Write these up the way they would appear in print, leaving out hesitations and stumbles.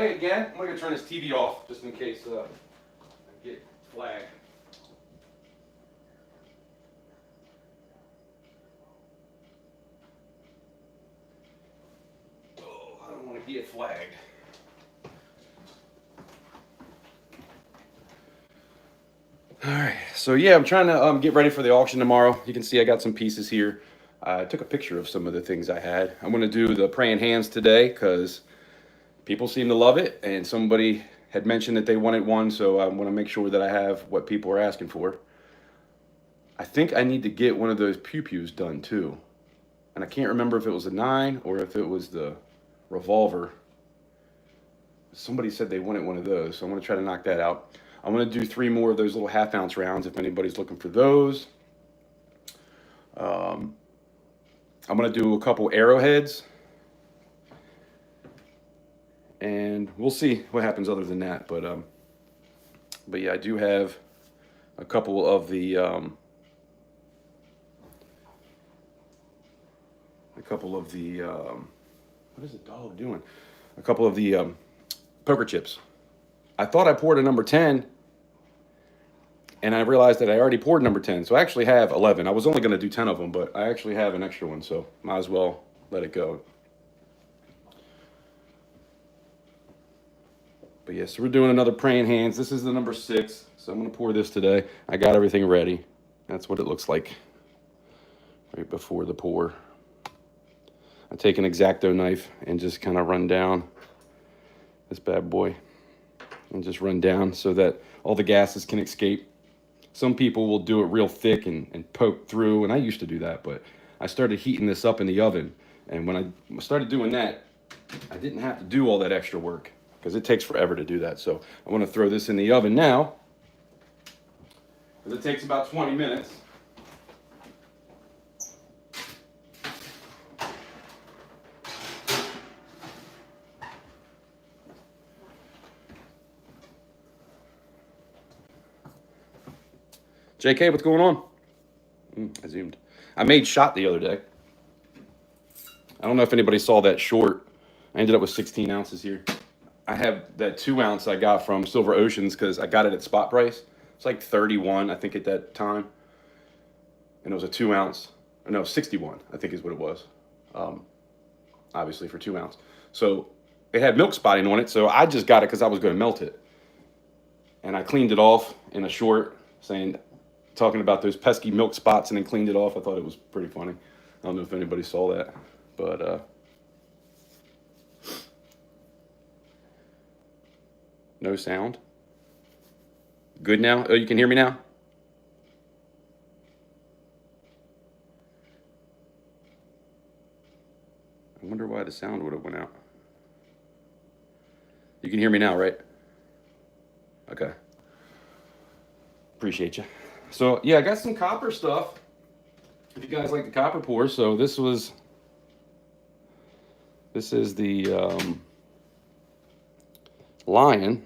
day again. I'm going to turn this TV off just in case I get flagged. Oh, I don't want to get flagged. All right, so yeah, I'm trying to get ready for the auction tomorrow. You can see I got some pieces here. I took a picture of some of the things I had. I'm going to do the praying hands today because people seem to love it, and somebody had mentioned that they wanted one, so I want to make sure that I have what people are asking for. I think I need to get one of those pew-pews done too. And I can't remember if it was a 9 or if it was the revolver. Somebody said they wanted one of those, so I'm going to try to knock that out. I'm going to do 3 more of those little half-ounce rounds if anybody's looking for those. I'm going to do a couple arrowheads. And we'll see what happens other than that. But yeah, I do have a couple of the what is the dog doing? A couple of the poker chips. I thought I poured a number 10, and I realized that I already poured number 10. So I actually have 11. I was only going to do 10 of them, but I actually have an extra one, so might as well let it go. But yes, so we're doing another praying hands. This is the number 6, so I'm going to pour this today. I got everything ready. That's what it looks like right before the pour. I take an X-Acto knife and just kind of run down this bad boy. And just run down so that all the gases can escape. Some people will do it real thick and poke through, and I used to do that, but I started heating this up in the oven. And when I started doing that, I didn't have to do all that extra work because it takes forever to do that. So I want to throw this in the oven now because it takes about 20 minutes. JK, what's going on? I zoomed. I made shot the other day. I don't know if anybody saw that short. I ended up with 16 ounces here. I have that 2 ounce I got from Silver Oceans because I got it at spot price. It's like 31, I think, at that time. And it was a 2 ounce. No, 61, I think is what it was. Obviously for 2 ounce. So it had milk spotting on it, so I just got it because I was going to melt it. And I cleaned it off in a short talking about those pesky milk spots and then cleaned it off. I thought it was pretty funny. I don't know if anybody saw that, but no sound. Good now? Oh, you can hear me now? I wonder why the sound would have went out. You can hear me now, right? Okay. Appreciate you. So yeah, I got some copper stuff. If you guys like the copper pour, so this is the Lion.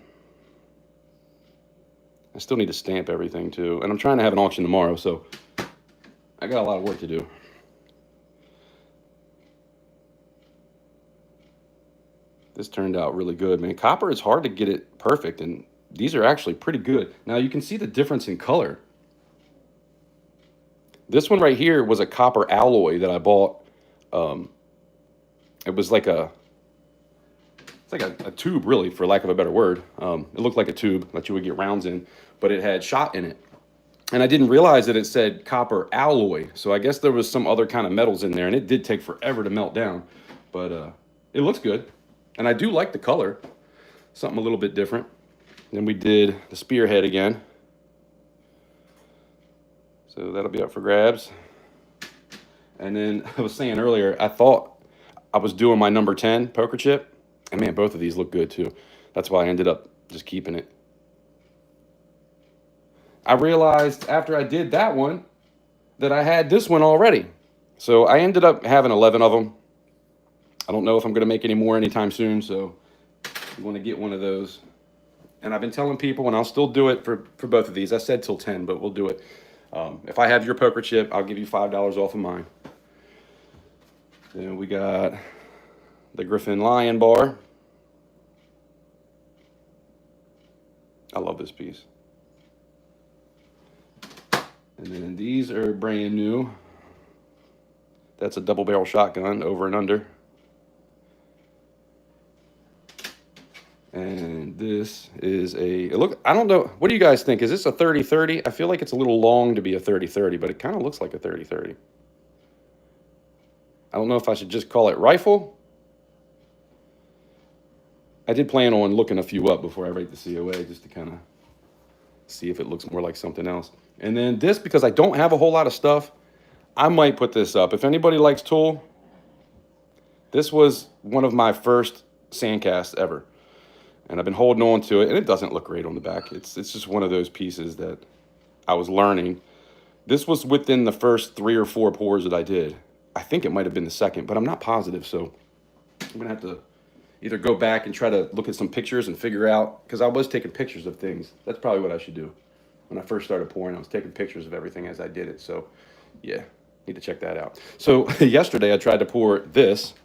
I still need to stamp everything too, and I'm trying to have an auction tomorrow, so I got a lot of work to do. This turned out really good, man. Copper is hard to get it perfect, and these are actually pretty good. Now you can see the difference in color. This one right here was a copper alloy that I bought. It was like it's like a tube, really, for lack of a better word. It looked like a tube that you would get rounds in, but it had shot in it. And I didn't realize that it said copper alloy. So I guess there was some other kind of metals in there, and it did take forever to melt down. But it looks good. And I do like the color. Something a little bit different. Then we did the spearhead again. So that'll be up for grabs. And then I was saying earlier, I thought I was doing my number 10 poker chip. And man, both of these look good too. That's why I ended up just keeping it. I realized after I did that one that I had this one already. So I ended up having 11 of them. I don't know if I'm going to make any more anytime soon. So you want to get one of those. And I've been telling people, and I'll still do it for both of these. I said till 10, but we'll do it. If I have your poker chip, I'll give you $5 off of mine. Then we got the Griffin Lion bar. I love this piece. And then these are brand new. That's a double barrel shotgun, over and under. And this is a look. I don't know. What do you guys think? Is this a 30-30? I feel like it's a little long to be a 30-30, but it kind of looks like a 30-30. I don't know if I should just call it rifle. I did plan on looking a few up before I write the COA, just to kind of see if it looks more like something else. And then this, because I don't have a whole lot of stuff, I might put this up. If anybody likes Tool, this was one of my first sandcasts ever. And I've been holding on to it, and it doesn't look great on the back. It's just one of those pieces that I was learning. This was within the first 3 or 4 pours that I did. I think it might have been the second, but I'm not positive, so I'm going to have to either go back and try to look at some pictures and figure out, because I was taking pictures of things. That's probably what I should do. When I first started pouring, I was taking pictures of everything as I did it, so yeah, need to check that out. So yesterday I tried to pour this.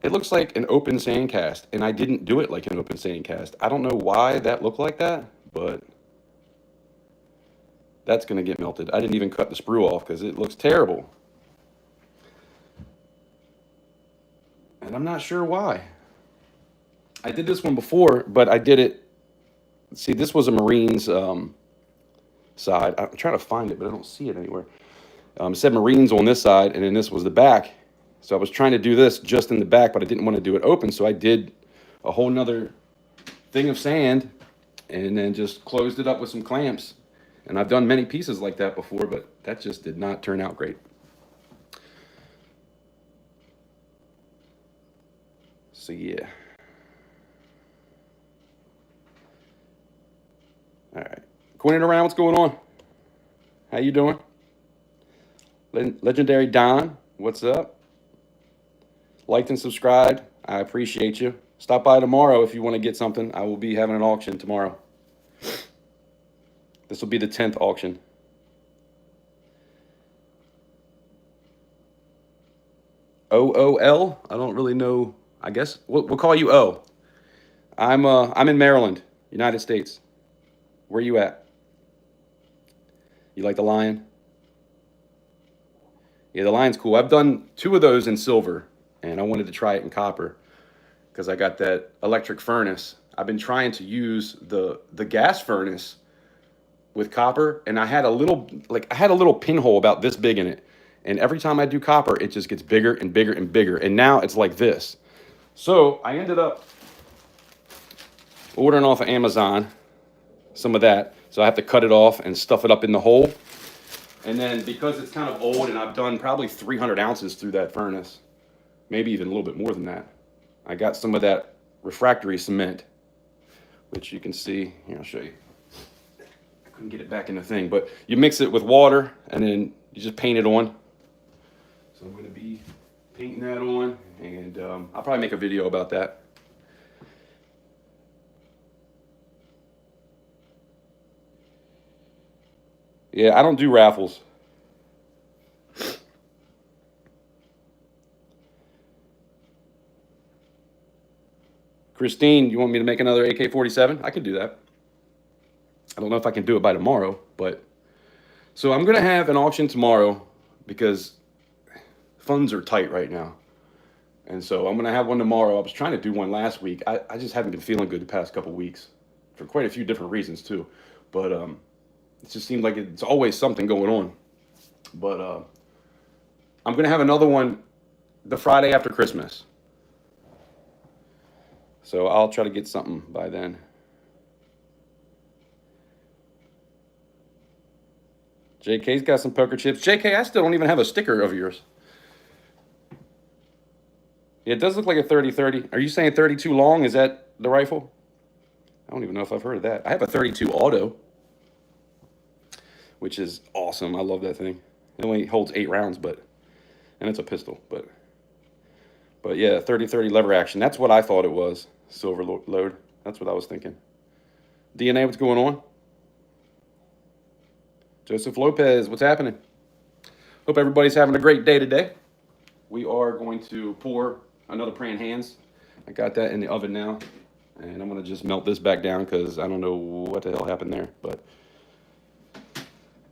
It looks like an open sand cast, and I didn't do it like an open sand cast. I don't know why that looked like that, but that's going to get melted. I didn't even cut the sprue off because it looks terrible. And I'm not sure why. I did this one before, but I did it. See, this was a Marines side. I'm trying to find it, but I don't see it anywhere. It said Marines on this side, and then this was the back. So I was trying to do this just in the back, but I didn't want to do it open. So I did a whole nother thing of sand and then just closed it up with some clamps. And I've done many pieces like that before, but that just did not turn out great. So yeah. All right. Quinting around, what's going on? How you doing? Legendary Don, what's up? Liked and subscribed. I appreciate you. Stop by tomorrow if you want to get something. I will be having an auction tomorrow. This will be the 10th auction. OOL? I don't really know. I guess we'll call you O. I'm in Maryland, United States. Where you at? You like the lion? Yeah, the lion's cool. I've done 2 of those in silver, and I wanted to try it in copper because I got that electric furnace. I've been trying to use the gas furnace with copper, and I had a little pinhole about this big in it. And every time I do copper, it just gets bigger and bigger and bigger. And now it's like this. So I ended up ordering off of Amazon some of that. So I have to cut it off and stuff it up in the hole. And then because it's kind of old and I've done probably 300 ounces through that furnace, maybe even a little bit more than that, I got some of that refractory cement, which you can see. Here, I'll show you. I couldn't get it back in the thing, but you mix it with water and then you just paint it on. So I'm going to be painting that on, and I'll probably make a video about that. Yeah, I don't do raffles. Christine, you want me to make another AK-47? I can do that. I don't know if I can do it by tomorrow, but... So I'm going to have an auction tomorrow because funds are tight right now. And so I'm going to have one tomorrow. I was trying to do one last week. I just haven't been feeling good the past couple weeks for quite a few different reasons too. But it just seems like it's always something going on. But I'm going to have another one the Friday after Christmas. So I'll try to get something by then. JK's got some poker chips. JK, I still don't even have a sticker of yours. Yeah, it does look like a 30-30. Are you saying 32 long? Is that the rifle? I don't even know if I've heard of that. I have a 32 auto, which is awesome. I love that thing. It only holds 8 rounds, and it's a pistol. But yeah, 30-30 lever action. That's what I thought it was. Silver load. That's what I was thinking. DNA, what's going on? Joseph Lopez, what's happening? Hope everybody's having a great day today. We are going to pour another praying hands. I got that in the oven now. And I'm going to just melt this back down because I don't know what the hell happened there. But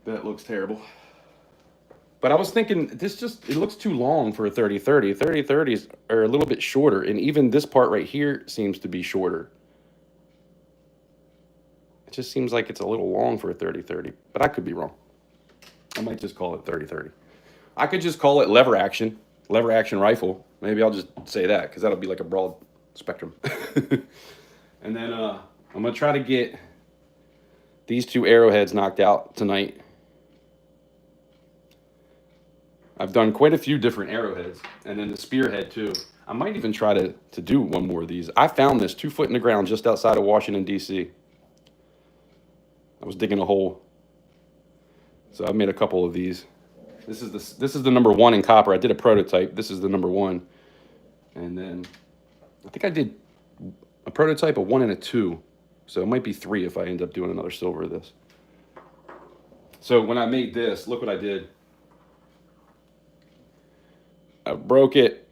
that looks terrible. But I was thinking, it looks too long for a 30-30. 30-30s are a little bit shorter. And even this part right here seems to be shorter. It just seems like it's a little long for a 30-30. But I could be wrong. I might just call it 30-30. I could just call it lever action rifle. Maybe I'll just say that because that'll be like a broad spectrum. And then I'm going to try to get these 2 arrowheads knocked out tonight. I've done quite a few different arrowheads, and then the spearhead too. I might even try to do one more of these. I found this 2 foot in the ground just outside of Washington, D.C. I was digging a hole. So I've made a couple of these. This is the number 1 in copper. I did a prototype. This is the number 1. And then I think I did a prototype, a 1 and a 2. So it might be 3 if I end up doing another silver of this. So when I made this, look what I did. I broke it.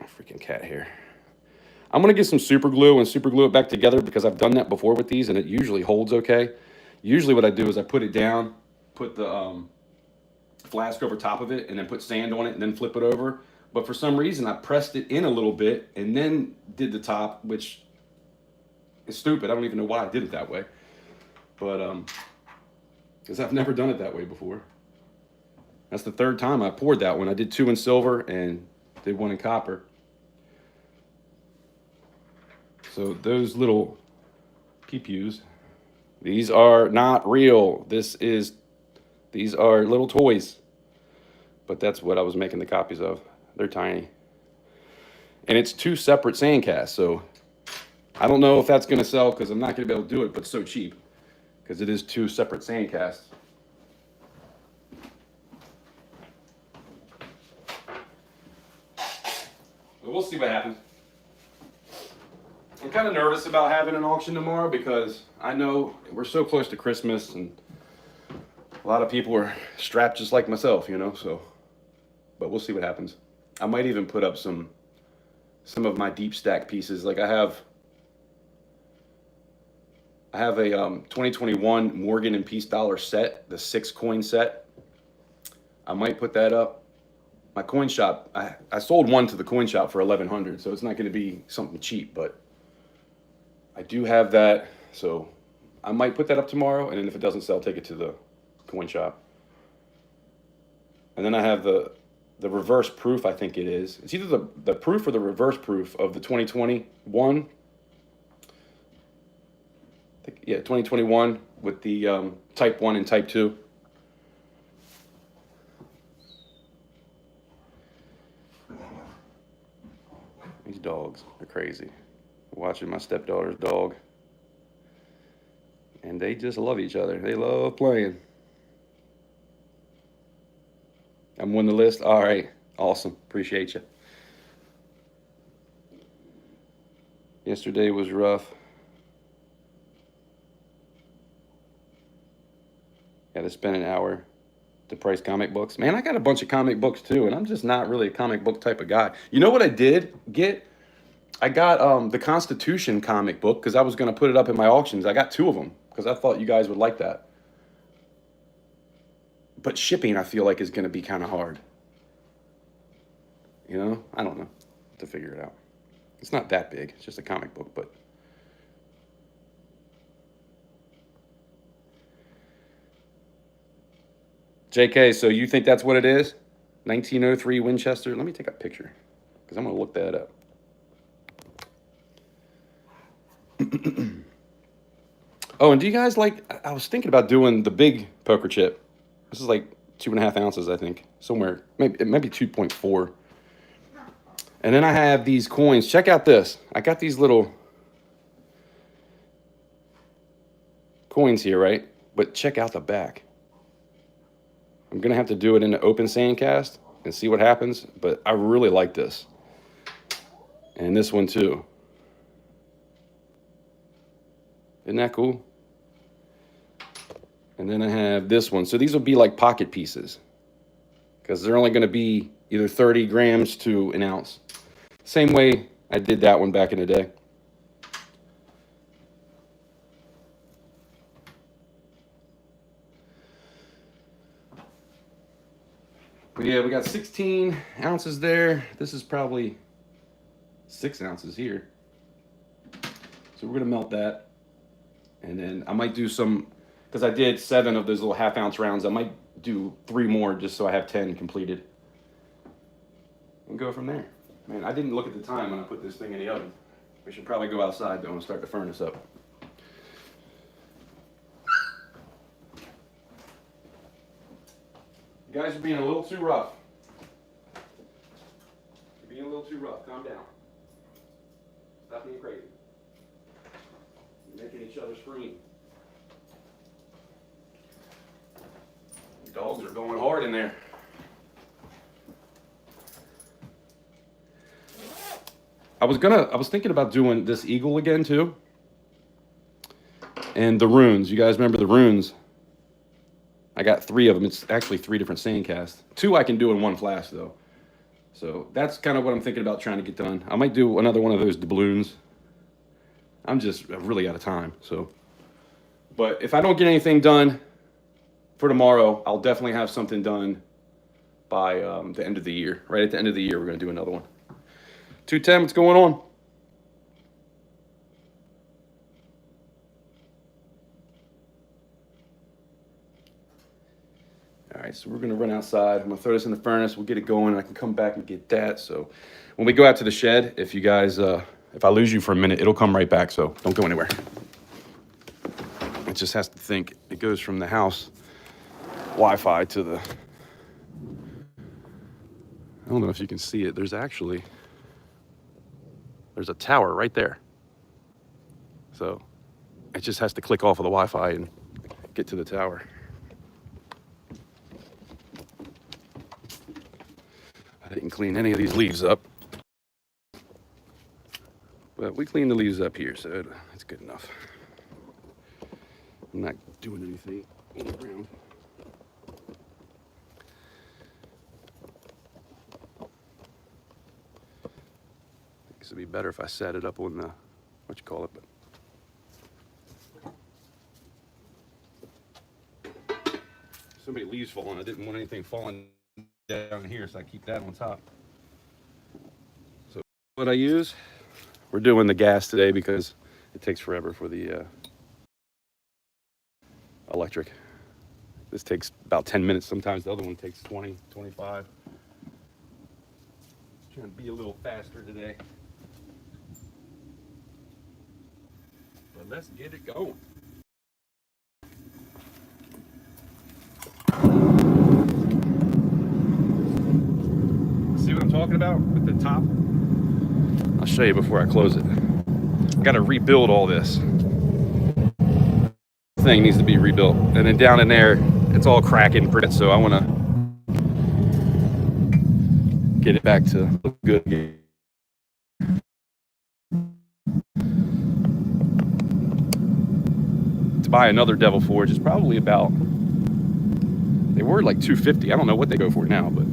Oh, freaking cat hair. I'm going to get some super glue and super glue it back together because I've done that before with these and it usually holds okay. Usually what I do is I put it down, put the flask over top of it, and then put sand on it and then flip it over. But for some reason I pressed it in a little bit and then did the top, which is stupid. I don't even know why I did it that way. But because I've never done it that way before. That's the 3rd time I poured that one. I did 2 in silver and did 1 in copper. So those little pew-pews, these are not real. These are little toys. But that's what I was making the copies of. They're tiny. And it's 2 separate sand casts. So I don't know if that's going to sell because I'm not going to be able to do it, but it's so cheap. Because it is 2 separate sand casts. But we'll see what happens. I'm kind of nervous about having an auction tomorrow because I know we're so close to Christmas and a lot of people are strapped just like myself, you know, so. But we'll see what happens. I might even put up some of my deep stack pieces. Like I have a 2021 Morgan and Peace dollar set, the 6 coin set. I might put that up. My coin shop, I sold one to the coin shop for $1,100, so it's not going to be something cheap, but I do have that, so I might put that up tomorrow, and then if it doesn't sell, take it to the coin shop. And then I have the reverse proof, I think it is. It's either the proof or the reverse proof of the 2021. I think, yeah, 2021 with the type 1 and type 2. These dogs are crazy. Watching my stepdaughter's dog. And they just love each other. They love playing. I'm on the list. All right. Awesome. Appreciate you. Yesterday was rough. Had to spend an hour to price comic books. Man, I got a bunch of comic books too, and I'm just not really a comic book type of guy. You know what I did get? I got the Constitution comic book because I was going to put it up in my auctions. I got 2 of them because I thought you guys would like that. But shipping, I feel like, is going to be kind of hard. You know? I don't know. To figure it out. It's not that big. It's just a comic book, but... JK, so you think that's what it is? 1903 Winchester? Let me take a picture because I'm going to look that up. Oh, and do you guys like... I was thinking about doing the big poker chip. This is like 2.5 ounces, I think. Somewhere. Maybe it might be 2.4. And then I have these coins. Check out this. I got these little coins here, right? But check out the back. I'm going to have to do it in an open sand cast and see what happens. But I really like this. And this one too. Isn't that cool? And then I have this one. So these will be like pocket pieces. Because they're only going to be either 30 grams to an ounce. Same way I did that one back in the day. Yeah, we got 16 ounces there. This is probably 6 ounces here. So we're gonna melt that. And then I might do some, because I did 7 of those little half-ounce rounds. I might do 3 more just so I have 10 completed. And go from there. Man, I didn't look at the time when I put this thing in the oven. We should probably go outside though and start the furnace up. You guys are being a little too rough. You're being a little too rough. Calm down. Stop being crazy. You're making each other scream. The dogs are going hard in there. I was thinking about doing this eagle again too. And the runes. You guys remember the runes? I got 3 of them. It's actually 3 different sand casts. 2 I can do in one flash though. So that's kind of what I'm thinking about trying to get done. I might do another one of those doubloons. I'm just really out of time. So, but if I don't get anything done for tomorrow, I'll definitely have something done by the end of the year. Right at the end of the year, we're going to do another one. 210, what's going on? All right, so we're gonna run outside. I'm gonna throw this in the furnace. We'll get it going. I can come back and get that. So when we go out to the shed, if you guys, if I lose you for a minute, it'll come right back. So don't go anywhere. It just has to think. It goes from the house Wi-Fi to the, I don't know if you can see it. There's a tower right there. So it just has to click off of the Wi-Fi and get to the tower. I didn't clean any of these leaves up, but we cleaned the leaves up here, so it's good enough. I'm not doing anything on the ground. This would be better if I set it up on the, what you call it, but so many leaves falling. I didn't want anything falling down here, so I keep that on top. So what I use, we're doing the gas today because it takes forever for the electric. This takes about 10 minutes. Sometimes the other one takes 20, 25. Trying to be a little faster today. But let's get it going. See what I'm talking about with the top? I'll show you before I close it. Got to rebuild all this. Thing needs to be rebuilt. And then down in there, it's all cracking, so I want to get it back to look good again. To buy another Devil Forge is probably about, they were like $250. I don't know what they go for now, but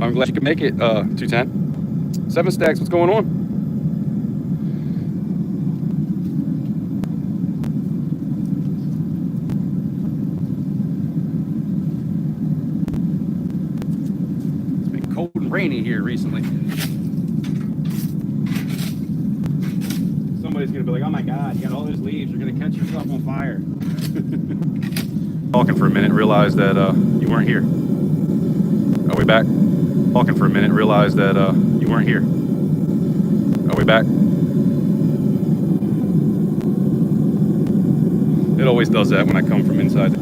I'm glad you could make it, 210. 7 stacks, what's going on? It's been cold and rainy here recently. Somebody's gonna be like, oh my God, you got all those leaves, you're gonna catch yourself on fire. Talking for a minute, realized that you weren't here. Are we back? Talking for a minute, realized that you weren't here. Are we back? It always does that when I come from inside.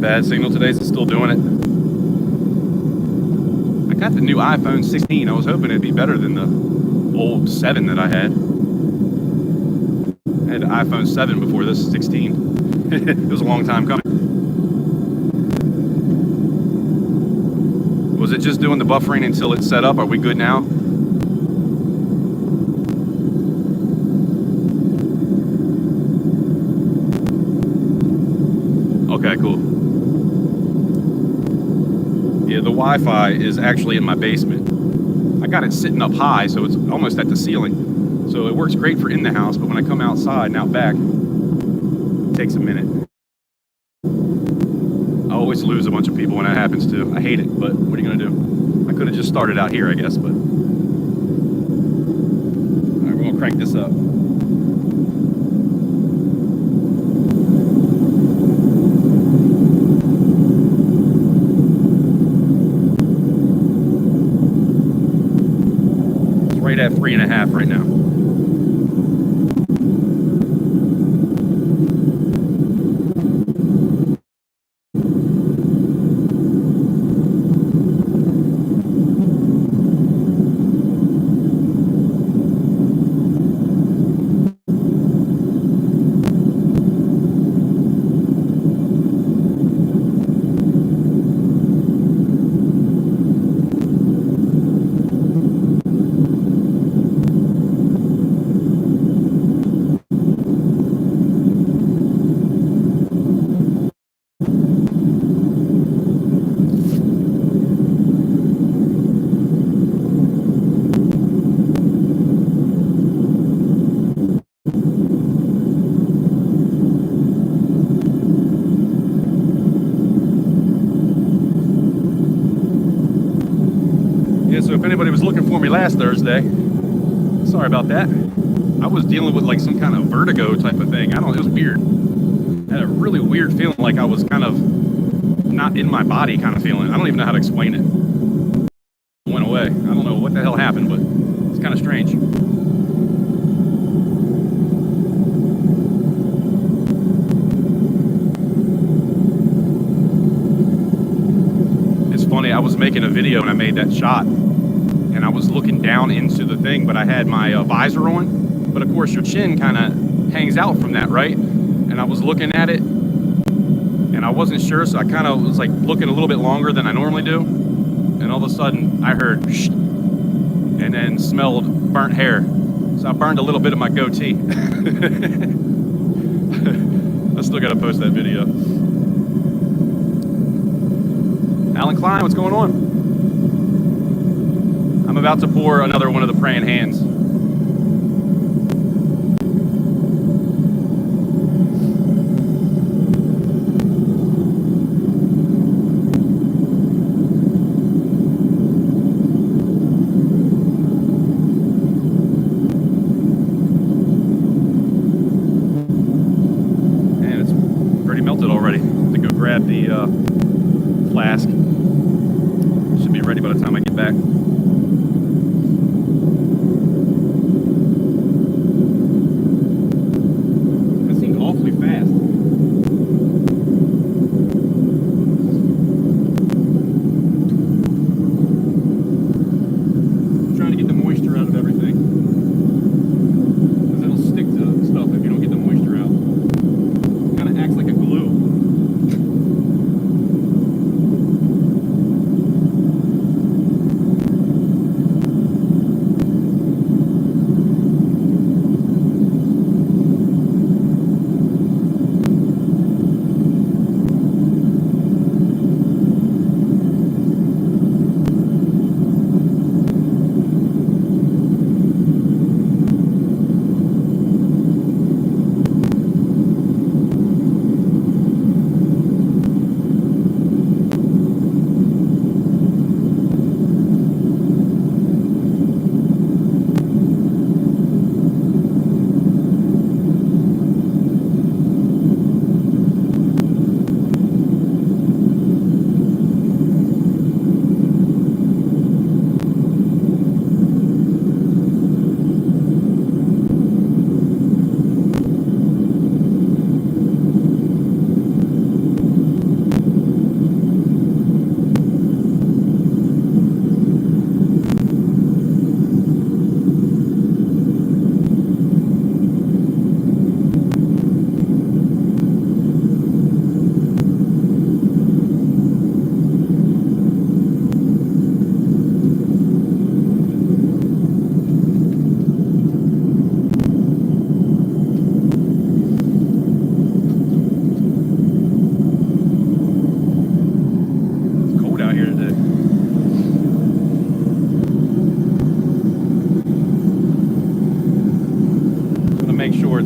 Bad signal today, is it still doing it? I got the new iPhone 16. I was hoping it'd be better than the old 7 that I had. I had an iPhone 7 before this 16. It was a long time coming. Was it just doing the buffering until it's set up? Are we good now? Okay, cool. Wi-Fi is actually in my basement. I got it sitting up high, so it's almost at the ceiling. So it works great for in the house, but when I come outside and out back, it takes a minute. I always lose a bunch of people when that happens too. I hate it, but what are you gonna do? I could have just started out here, I guess, but. All right, we're gonna crank this up. Right at 3.5 right now. So if anybody was looking for me last Thursday, sorry about that. I was dealing with like some kind of vertigo type of thing. I don't know, it was weird. I had a really weird feeling, like I was kind of not in my body kind of feeling. I don't even know how to explain it. It went away. I don't know what the hell happened, but it's kind of strange. It's funny, I was making a video and I made that shot. And I was looking down into the thing, but I had my visor on. But of course, your chin kind of hangs out from that, right? And I was looking at it, and I wasn't sure, so I kind of was like looking a little bit longer than I normally do. And all of a sudden, I heard shh, and then smelled burnt hair. So I burned a little bit of my goatee. I still got to post that video. Alan Klein, what's going on? I'm about to pour another one of the praying hands. And it's pretty melted already. I have to go grab the flask. Should be ready by the time I get back.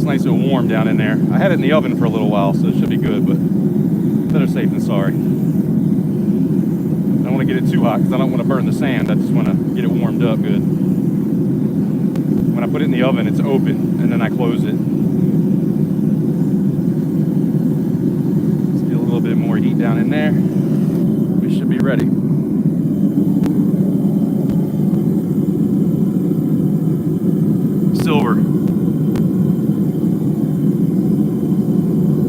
nice and warm down in there. I had it in the oven for a little while, so it should be good, but better safe than sorry. I don't want to get it too hot because I don't want to burn the sand. I just want to get it warmed up good. When I put it in the oven, it's open, and then I close it. Let's get a little bit more heat down in there. We should be ready. Silver.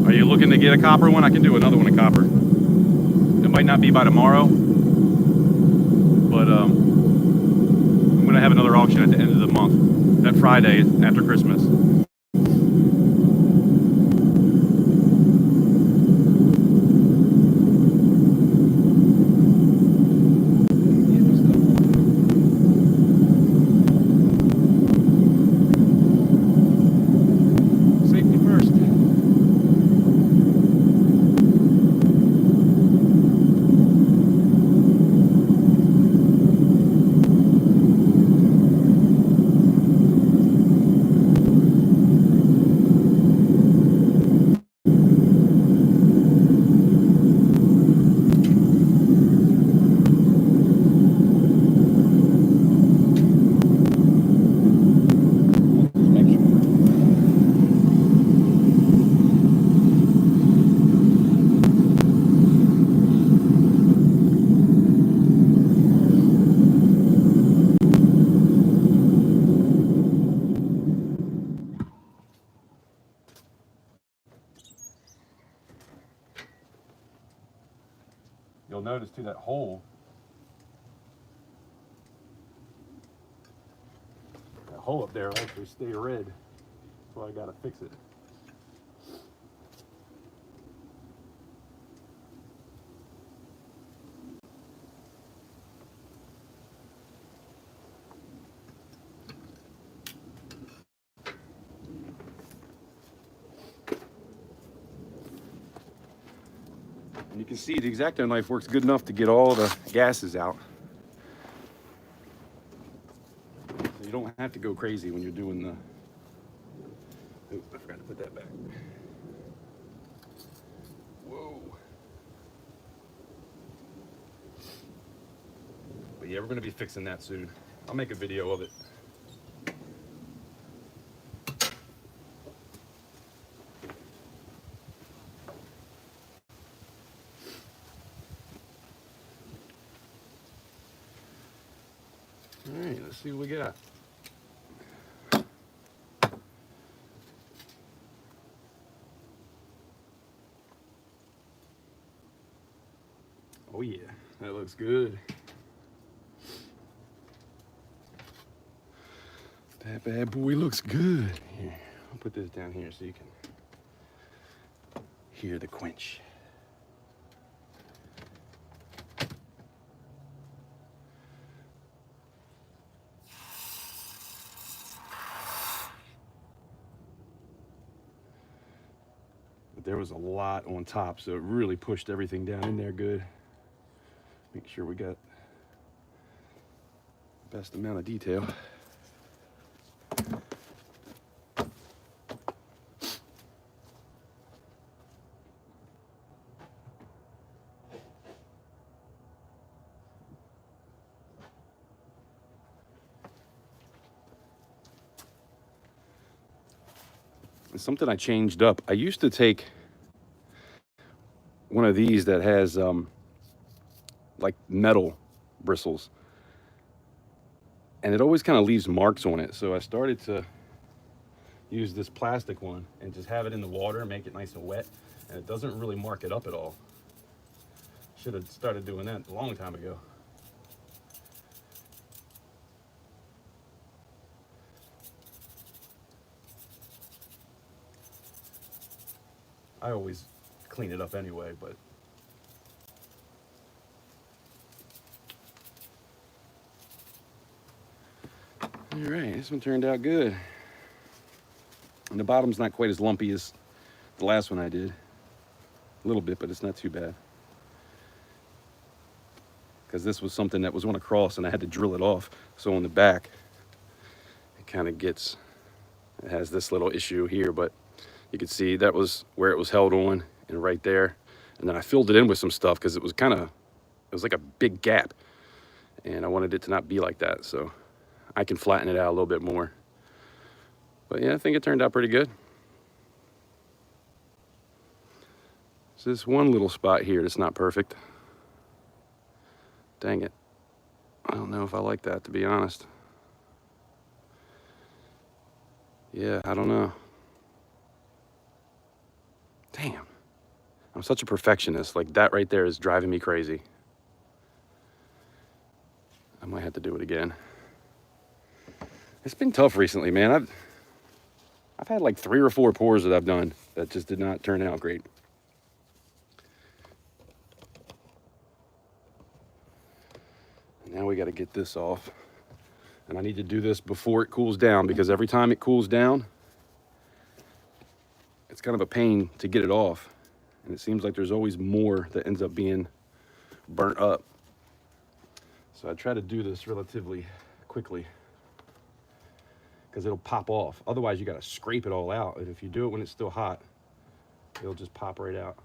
Are you looking to get a copper one? I can do another one in copper. It might not be by tomorrow, but I'm going to have another auction at the end of the month, that Friday after Christmas. You'll notice too that hole. That hole up there will actually stay red. That's why I gotta fix it. And you can see the X-Acto knife works good enough to get all the gases out. So you don't have to go crazy when you're doing the... Oh, I forgot to put that back. Whoa. But yeah, we're gonna be fixing that soon. I'll make a video of it. All right, let's see what we got. Oh yeah, that looks good. That bad boy looks good. Here, I'll put this down here so you can hear the quench. But there was a lot on top, so it really pushed everything down in there good. Make sure we got the best amount of detail. It's something I changed up. I used to take one of these that has like metal bristles, and it always kind of leaves marks on it. So I started to use this plastic one and just have it in the water and make it nice and wet, and it doesn't really mark it up at all. Should have started doing that a long time ago. I always clean it up anyway, but all right, this one turned out good. And the bottom's not quite as lumpy as the last one I did. A little bit, but it's not too bad. Because this was something that was on a cross and I had to drill it off. So on the back, it kind of gets It has this little issue here, but you can see that was where it was held on and right there. And then I filled it in with some stuff because it was like a big gap. And I wanted it to not be like that, so I can flatten it out a little bit more. But yeah, I think it turned out pretty good. There's this one little spot here that's not perfect. Dang it. I don't know if I like that, to be honest. Yeah, I don't know. Damn. I'm such a perfectionist. Like, that right there is driving me crazy. I might have to do it again. It's been tough recently, man. I've had like 3 or 4 pours that I've done that just did not turn out great. Now we got to get this off. And I need to do this before it cools down, because every time it cools down, it's kind of a pain to get it off. And it seems like there's always more that ends up being burnt up. So I try to do this relatively quickly, because it'll pop off. Otherwise, you got to scrape it all out. And if you do it when it's still hot, it'll just pop right out.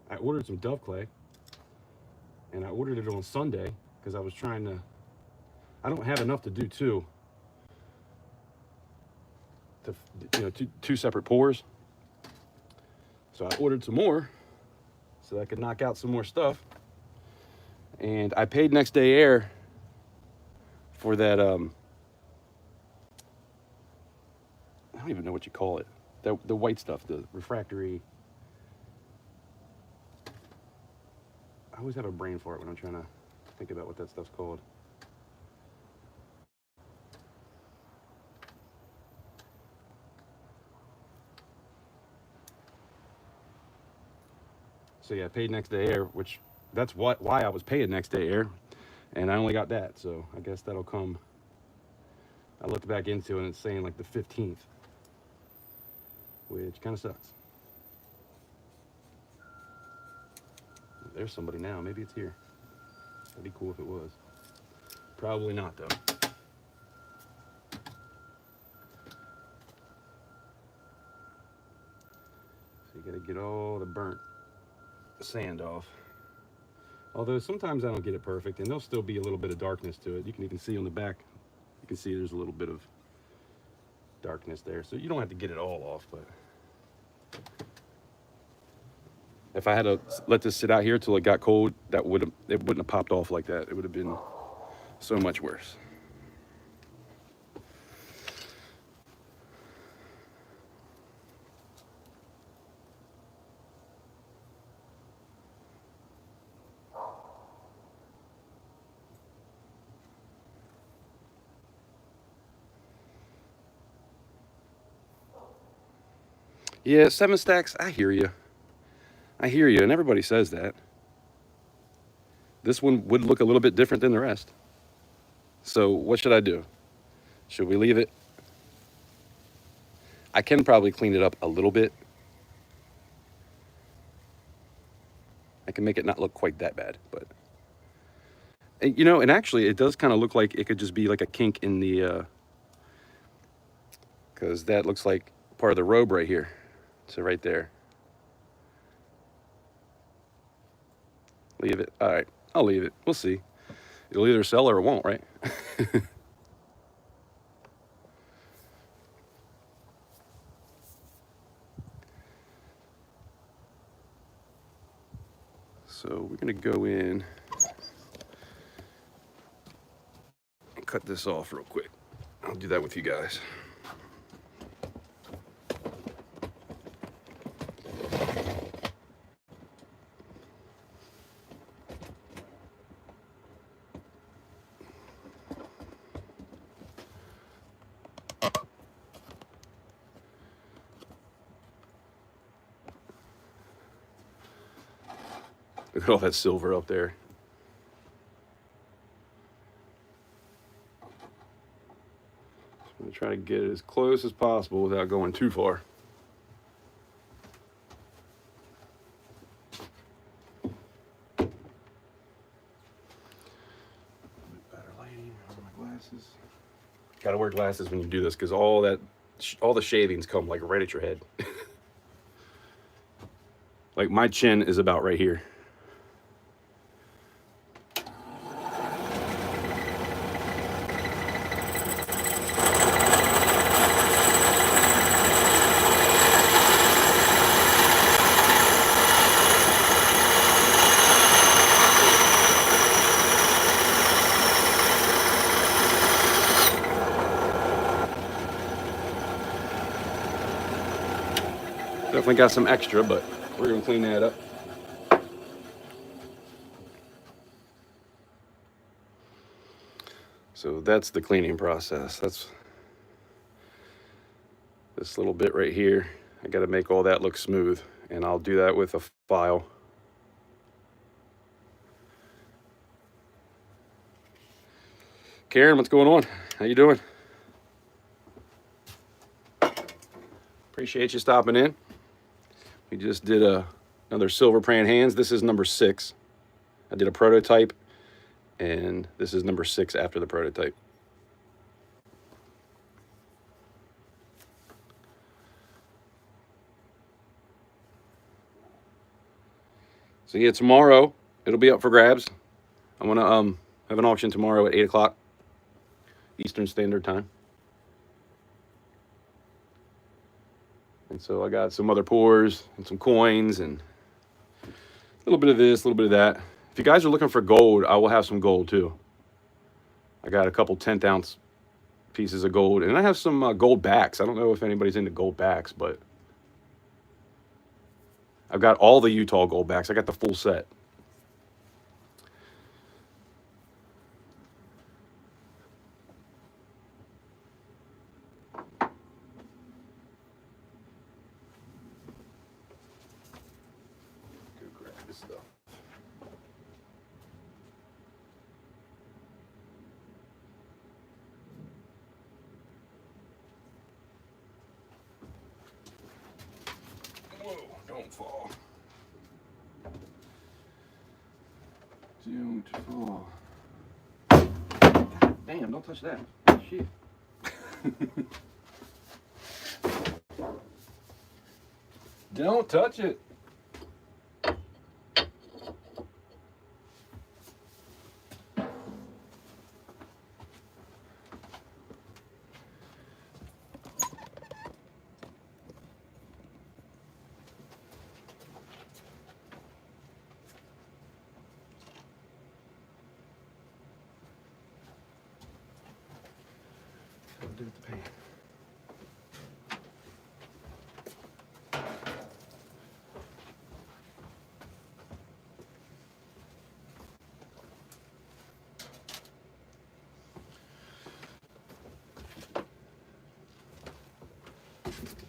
I ordered some Dove clay, and I ordered it on Sunday because I was trying to, I don't have enough to do two separate pours. So I ordered some more so I could knock out some more stuff. And I paid next day air for that, I don't even know what you call it. The white stuff, the refractory. I always have a brain fart when I'm trying to think about what that stuff's called. So yeah, I paid next day air, which that's why I was paying next day air, and I only got that. So I guess that'll come. I looked back into it and it's saying like the 15th, which kind of sucks. There's somebody now. Maybe it's here. That'd be cool if it was. Probably not, though. So you gotta get all the burnt sand off. Although sometimes I don't get it perfect, and there'll still be a little bit of darkness to it. You can even see on the back, you can see there's a little bit of darkness there. So you don't have to get it all off, but if I had to let this sit out here till it got cold, it wouldn't have popped off like that. It would have been so much worse. Yeah, 7 stacks, I hear you. I hear you, and everybody says that. This one would look a little bit different than the rest. So what should I do? Should we leave it? I can probably clean it up a little bit. I can make it not look quite that bad, but and actually it does kind of look like it could just be like a kink in the, because that looks like part of the robe right here. So right there. Leave it. All right, I'll leave it. We'll see. It'll either sell or it won't, right? So we're gonna go in and cut this off real quick. I'll do that with you guys. Look at all that silver up there. So I'm gonna try to get it as close as possible without going too far. glasses. Gotta wear glasses when you do this because all the shavings come like right at your head. Like my chin is about right here. Definitely got some extra, but we're gonna clean that up. So that's the cleaning process. That's this little bit right here. I got to make all that look smooth, and I'll do that with a file. Karen, what's going on? How you doing? Appreciate you stopping in. We just did another silver praying hands. This is number 6. I did a prototype, and this is number 6 after the prototype. So yeah, tomorrow it'll be up for grabs. I'm gonna have an auction tomorrow at 8 o'clock Eastern Standard Time. And so I got some other pours and some coins and a little bit of this, a little bit of that. If you guys are looking for gold, I will have some gold too. I got a couple 10th ounce pieces of gold, and I have some gold backs. I don't know if anybody's into gold backs, but I've got all the Utah gold backs. I got the full set. Go grab this stuff. Whoa, don't fall. Don't fall. Damn, don't touch that. Shit. Don't touch it. Do with the pan.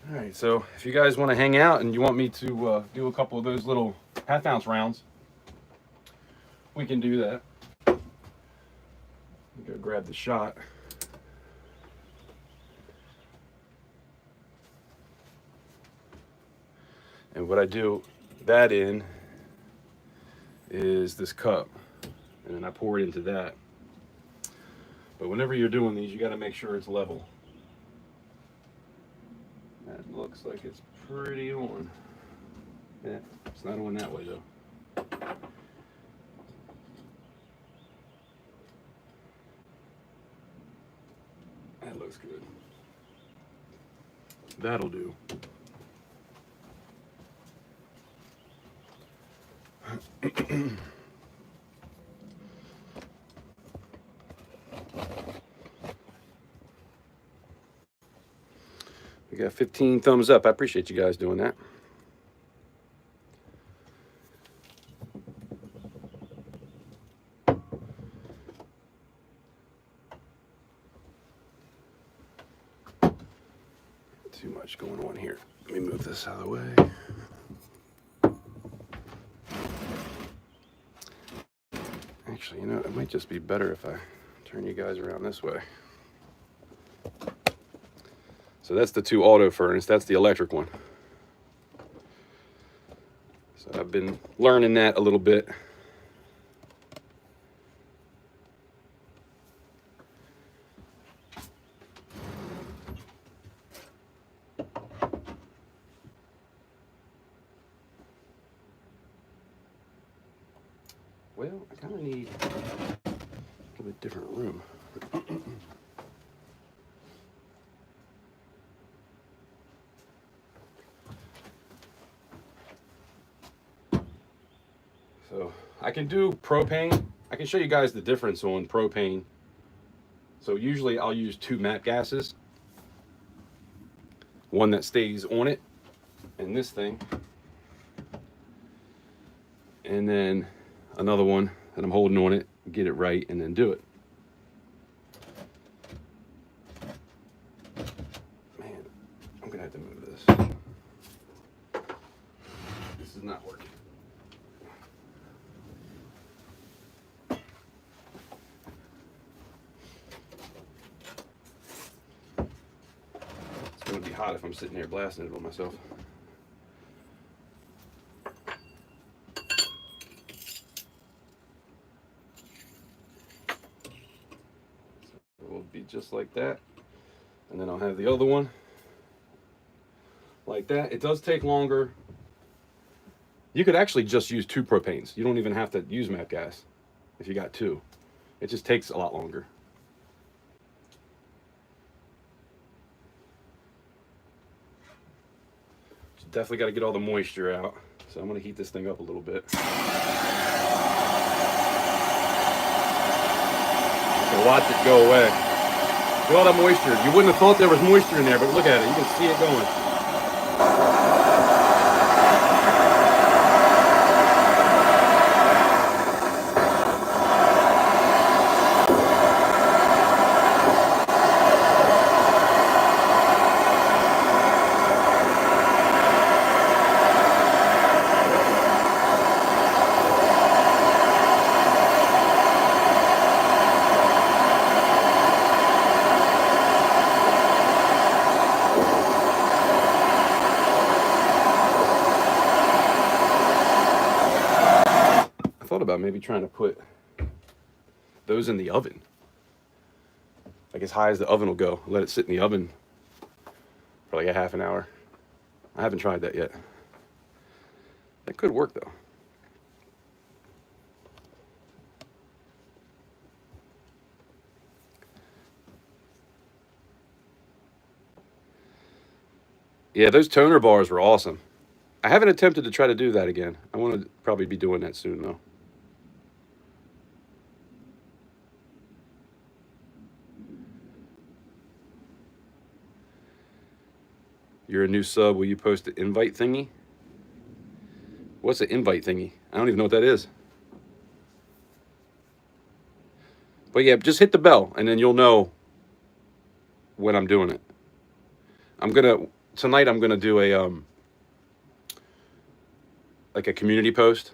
All right, so if you guys want to hang out and you want me to do a couple of those little half-ounce rounds, we can do that. Go grab the shot. And what I do that in is this cup, and then I pour it into that. But whenever you're doing these, you got to make sure it's level. That looks like it's pretty on. Yeah, it's not on that way though. That looks good. That'll do. We got 15 thumbs up. I appreciate you guys doing that. Too much going on here. Let me move this out of the way. Actually, you know, it might just be better if I turn you guys around this way. So that's the 2 auto furnace. That's the electric one. So I've been learning that a little bit. Well, I kind of need a little bit different room. So I can do propane. I can show you guys the difference on propane. So usually I'll use 2 MAP gases. One that stays on it, and this thing. And then another one that I'm holding on it, get it right, and then do it. Man, I'm gonna have to move this. This is not working. It's gonna be hot if I'm sitting there blasting it on myself. It will be just like that. And then I'll have the other one like that. It does take longer. You could actually just use 2 propanes. You don't even have to use MAP gas if you got 2. It just takes a lot longer. So definitely got to get all the moisture out. So I'm going to heat this thing up a little bit. Watch it go away. Look at all that moisture. You wouldn't have thought there was moisture in there, but look at it. You can see it going. About maybe trying to put those in the oven, like as high as the oven will go. Let it sit in the oven for like a half an hour. I haven't tried that yet. That could work though. Yeah, those toner bars were awesome. I haven't attempted to try to do that again. I want to probably be doing that soon though. You're a new sub. Will you post an invite thingy? What's an invite thingy? I don't even know what that is. But yeah, just hit the bell and then you'll know when I'm doing it. Tonight I'm gonna do a like a community post,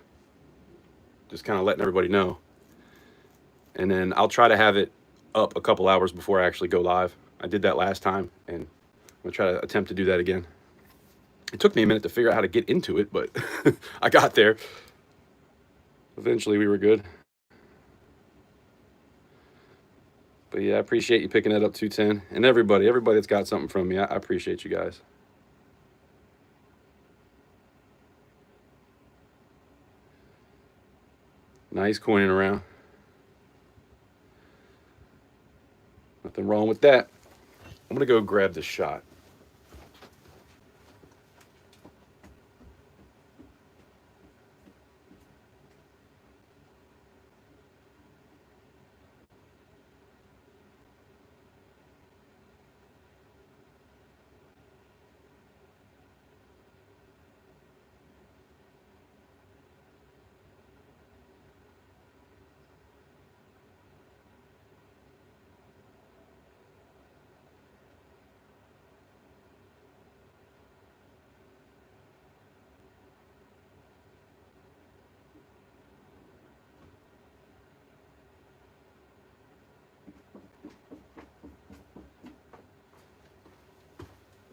just kind of letting everybody know. And then I'll try to have it up a couple hours before I actually go live. I did that last time, and I'm gonna try to attempt to do that again. It took me a minute to figure out how to get into it, but I got there. Eventually we were good. But yeah, I appreciate you picking that up, 210. And everybody that's got something from me, I appreciate you guys. Nice coining around. Nothing wrong with that. I'm gonna go grab this shot.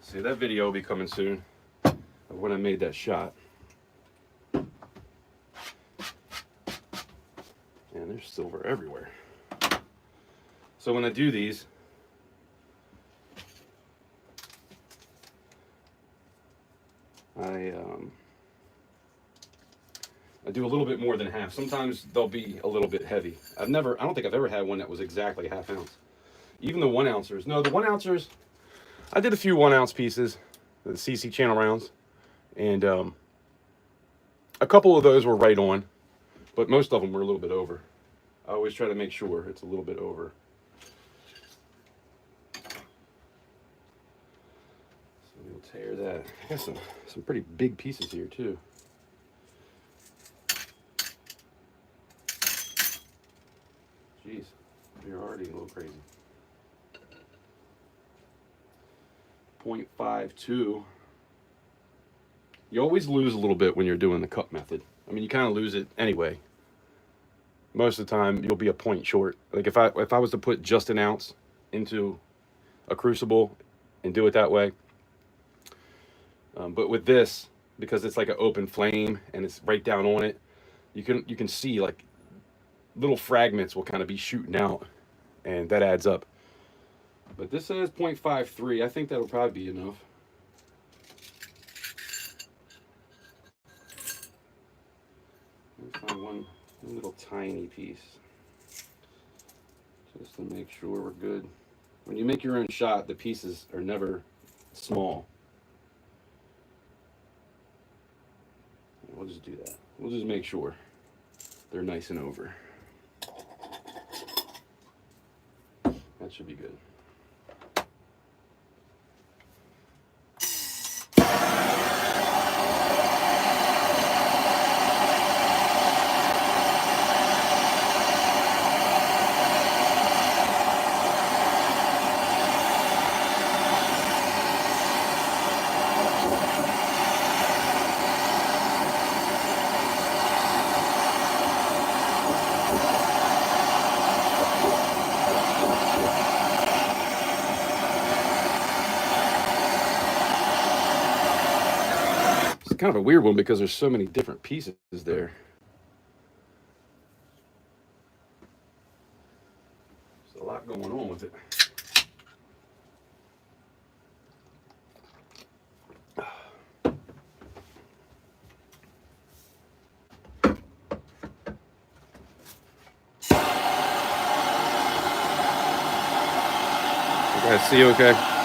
See, that video will be coming soon of when I made that shot. And there's silver everywhere. So when I do these, I I do a little bit more than half. Sometimes they'll be a little bit heavy. I don't think I've ever had one that was exactly half ounce. Even the 1 ouncers. No, the 1 ouncers, I did a few 1 ounce pieces, the CC channel rounds, and a couple of those were right on, but most of them were a little bit over. I always try to make sure it's a little bit over. So we'll tear that. I got some pretty big pieces here too. Jeez, you're already a little crazy. 0.52. You always lose a little bit when you're doing the cup method. I mean, you kind of lose it anyway. Most of the time, you'll be a point short. Like if I was to put just an ounce into a crucible and do it that way, but with this, because it's like an open flame and it's right down on it, you can see like little fragments will kind of be shooting out, and that adds up. But this says 0.53. I think that'll probably be enough. Let me find one little tiny piece just to make sure we're good. When you make your own shot, the pieces are never small. We'll just do that. We'll just make sure they're nice and over. That should be good. Kind of a weird one because there's so many different pieces there. There's a lot going on with it. You guys see okay?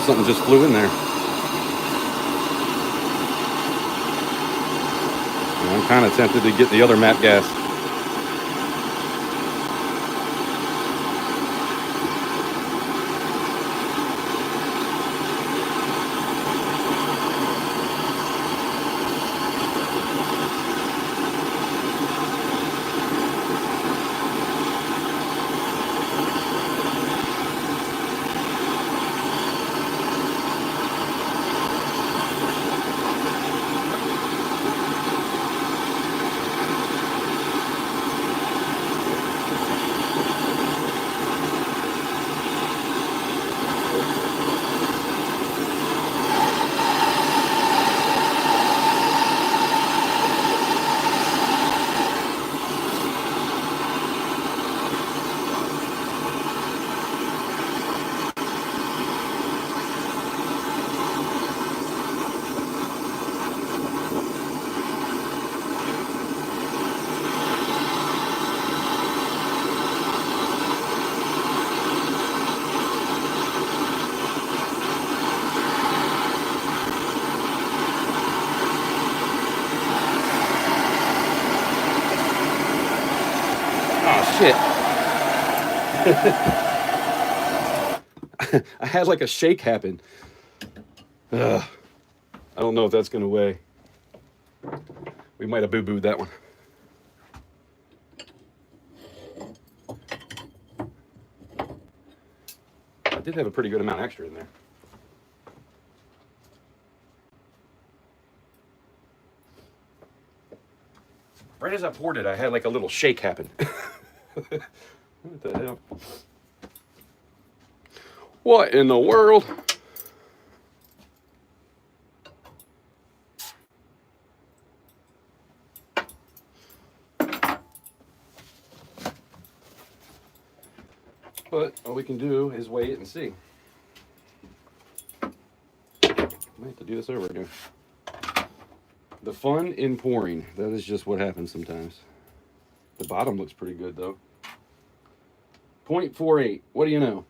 Something just flew in there. I'm kind of tempted to get the other matte gas. Shit. I had like a shake happen. I don't know if that's going to weigh. We might have boo-booed that one. I did have a pretty good amount extra in there. Right as I poured it, I had like a little shake happen. What the hell? What in the world? But all we can do is weigh it and see. I might have to do this over again. The fun in pouring. That is just what happens sometimes. The bottom looks pretty good though. 0.48. What do you know?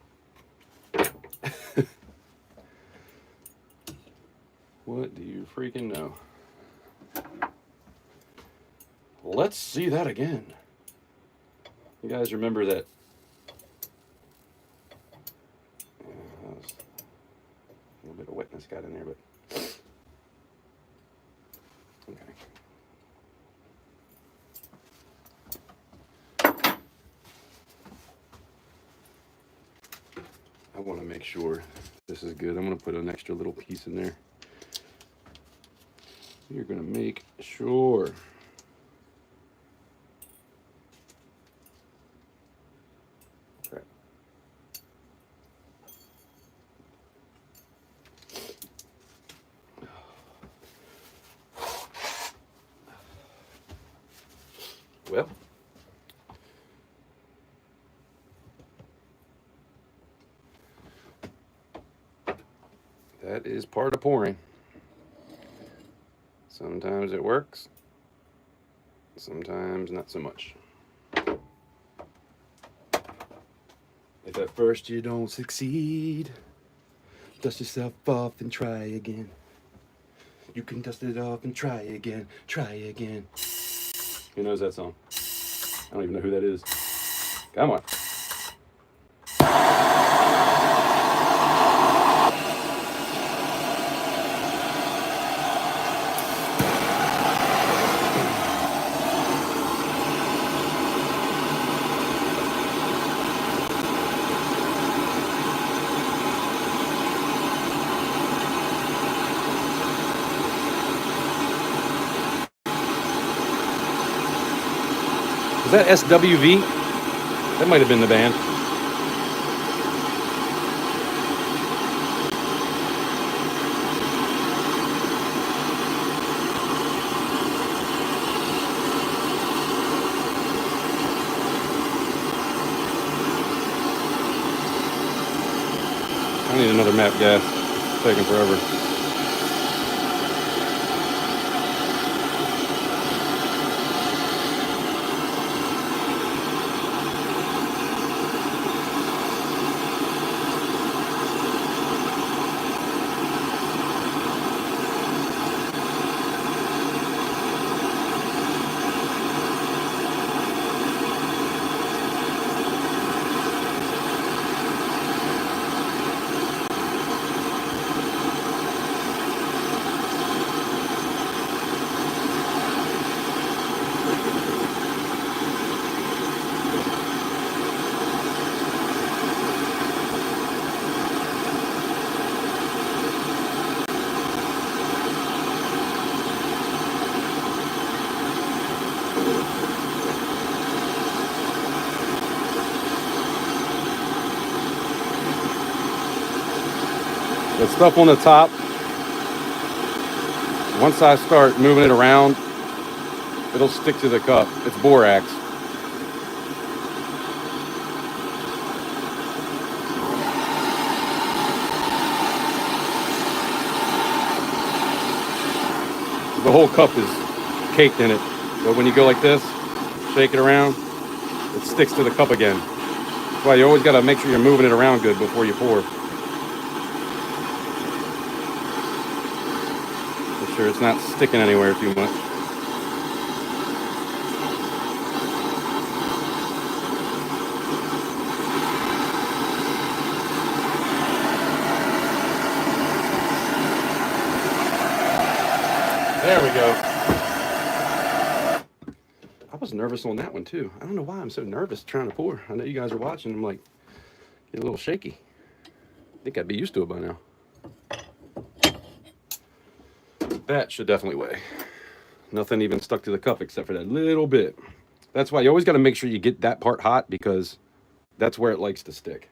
What do you freaking know? Let's see that again. You guys remember that? A little bit of wetness got in there, but okay. I want to make sure this is good. I'm going to put an extra little piece in there. You're going to make sure. Okay. Well, that is part of pouring. Sometimes it works, sometimes not so much. If at first you don't succeed, dust yourself off and try again. You can dust it off and try again, try again. Who knows that song? I don't even know who that is. Come on. Is that SWV? That might have been the band. I need another map gas. It's taking forever. The stuff on the top, once I start moving it around, it'll stick to the cup. It's borax. The whole cup is caked in it. But when you go like this, shake it around, it sticks to the cup again. That's why you always got to make sure you're moving it around good before you pour. Make sure it's not sticking anywhere too much. was nervous on that one too. I don't know why I'm so nervous trying to pour. I know you guys are watching. I'm like, get a little shaky. I think I'd be used to it by now. That should definitely weigh. Nothing even stuck to the cup except for that little bit. That's why you always got to make sure you get that part hot, because that's where it likes to stick.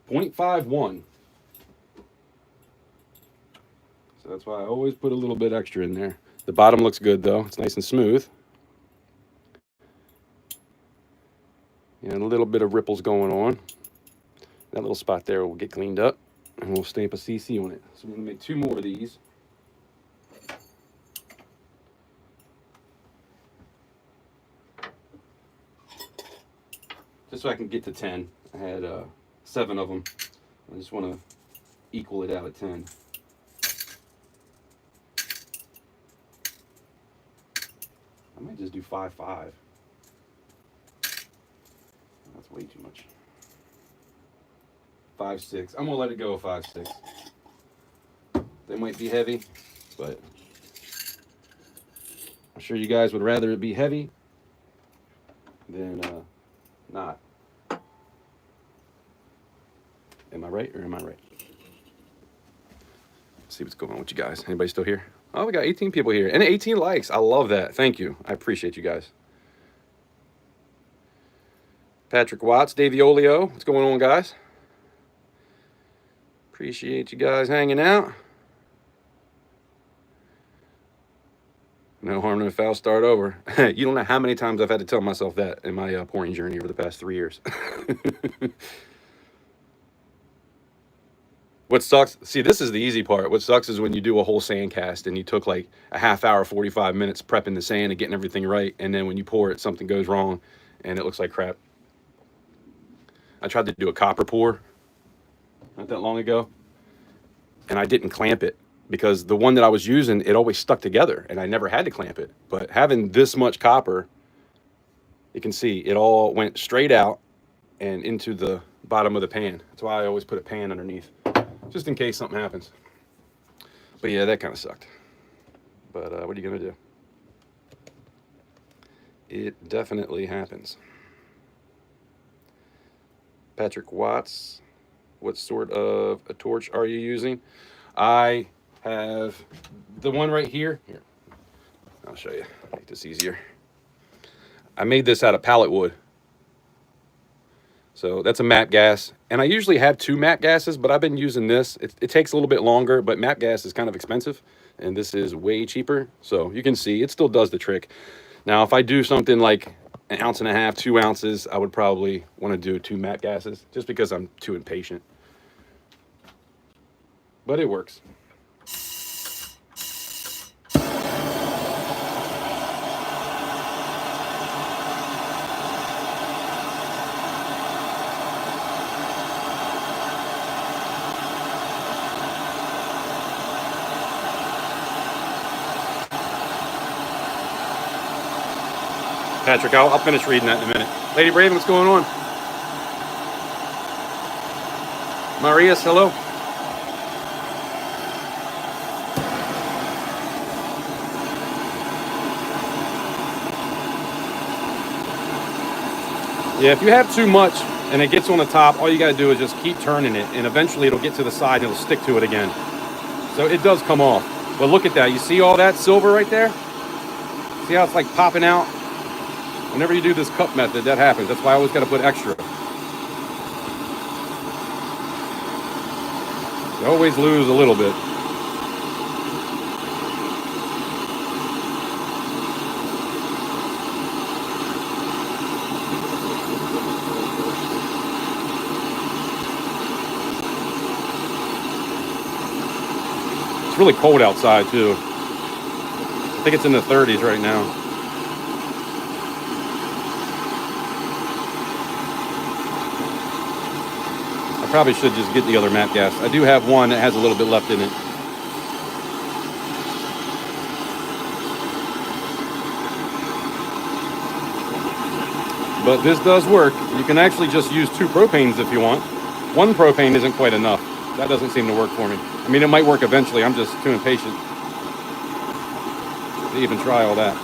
.51. So that's why I always put a little bit extra in there. The bottom looks good though. It's nice and smooth. And a little bit of ripples going on. That little spot there will get cleaned up, and we'll stamp a CC on it. So we're going to make 2 more of these. Just so I can get to 10. I had 7 of them. I just want to equal it out at 10. I might just do 5-5. That's way too much. 5-6. I'm gonna let it go 5-6. They might be heavy, but I'm sure you guys would rather it be heavy than not. Am I right or am I right? Let's see what's going on with you guys. Anybody still here? Oh, we got 18 people here and 18 likes. I love that. Thank you. I appreciate you guys. Patrick Watts, Davey Olio. What's going on, guys? Appreciate you guys hanging out. No harm, no foul, start over. You don't know how many times I've had to tell myself that in my pouring journey over the past 3 years. What sucks, see, this is the easy part. What sucks is when you do a whole sand cast and you took like a half hour, 45 minutes prepping the sand and getting everything right, and then when you pour it, something goes wrong and it looks like crap. I tried to do a copper pour not that long ago, and I didn't clamp it because the one that I was using, it always stuck together and I never had to clamp it. But having this much copper, you can see it all went straight out and into the bottom of the pan. That's why I always put a pan underneath, just in case something happens. But yeah, that kind of sucked. But what are you gonna do? It definitely happens. Patrick Watts, what sort of a torch are you using? I have the one right here. Here, I'll show you, make this easier. I made this out of pallet wood. So that's a matte gas. And I usually have 2 matte gases, but I've been using this. It takes a little bit longer, but matte gas is kind of expensive. And this is way cheaper. So you can see it still does the trick. Now, if I do something like 1.5 ounces, 2 ounces, I would probably want to do 2 matte gases just because I'm too impatient. But it works. Patrick, I'll finish reading that in a minute. Lady Braven, what's going on? Marias, hello. Yeah, if you have too much and it gets on the top, all you got to do is just keep turning it, and eventually it'll get to the side and it'll stick to it again. So it does come off. But look at that. You see all that silver right there? See how it's like popping out? Whenever you do this cup method, that happens. That's why I always got to put extra. You always lose a little bit. It's really cold outside too. I think it's in the 30s right now. I probably should just get the other MAP gas. I do have one that has a little bit left in it. But this does work. You can actually just use 2 propanes if you want. 1 propane isn't quite enough. That doesn't seem to work for me. I mean, it might work eventually. I'm just too impatient to even try all that.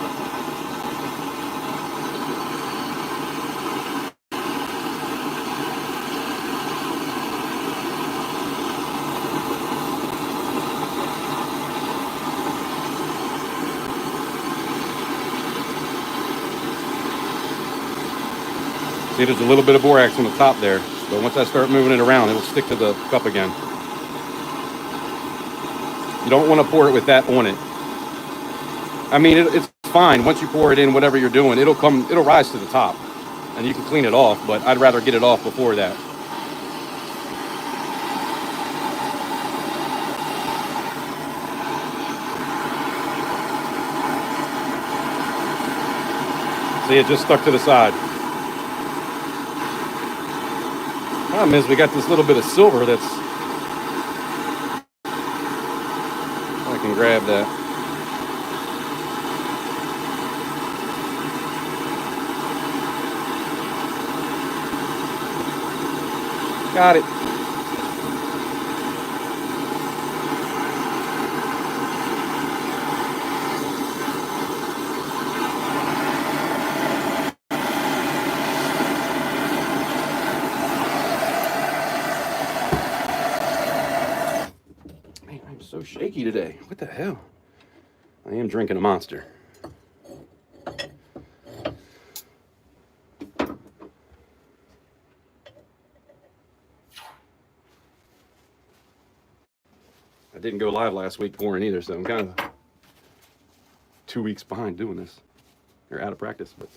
See, there's a little bit of borax on the top there, but once I start moving it around, it'll stick to the cup again. You don't want to pour it with that on it. I mean, it's fine. Once you pour it in, whatever you're doing, it'll rise to the top, and you can clean it off, but I'd rather get it off before that. See, it just stuck to the side. Problem is, we got this little bit of silver that's... I can grab that. Got it. So shaky today. What the hell? I am drinking a Monster. I didn't go live last week pouring either, so I'm kind of 2 weeks behind doing this. Or out of practice, but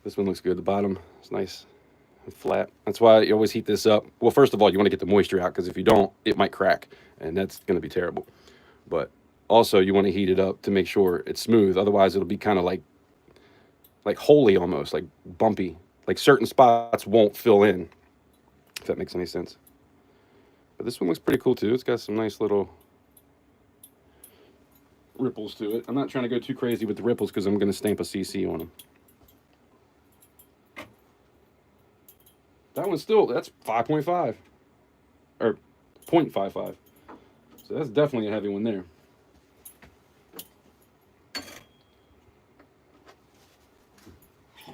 this one looks good. The bottom is nice and flat. That's why you always heat this up. Well, first of all, you want to get the moisture out, because if you don't, it might crack, and that's going to be terrible. But also, you want to heat it up to make sure it's smooth. Otherwise, it'll be kind of like holy almost, like bumpy. Like certain spots won't fill in, if that makes any sense. But this one looks pretty cool too. It's got some nice little ripples to it. I'm not trying to go too crazy with the ripples because I'm going to stamp a CC on them. That one's still, that's 5.5 or 0.55. So that's definitely a heavy one there.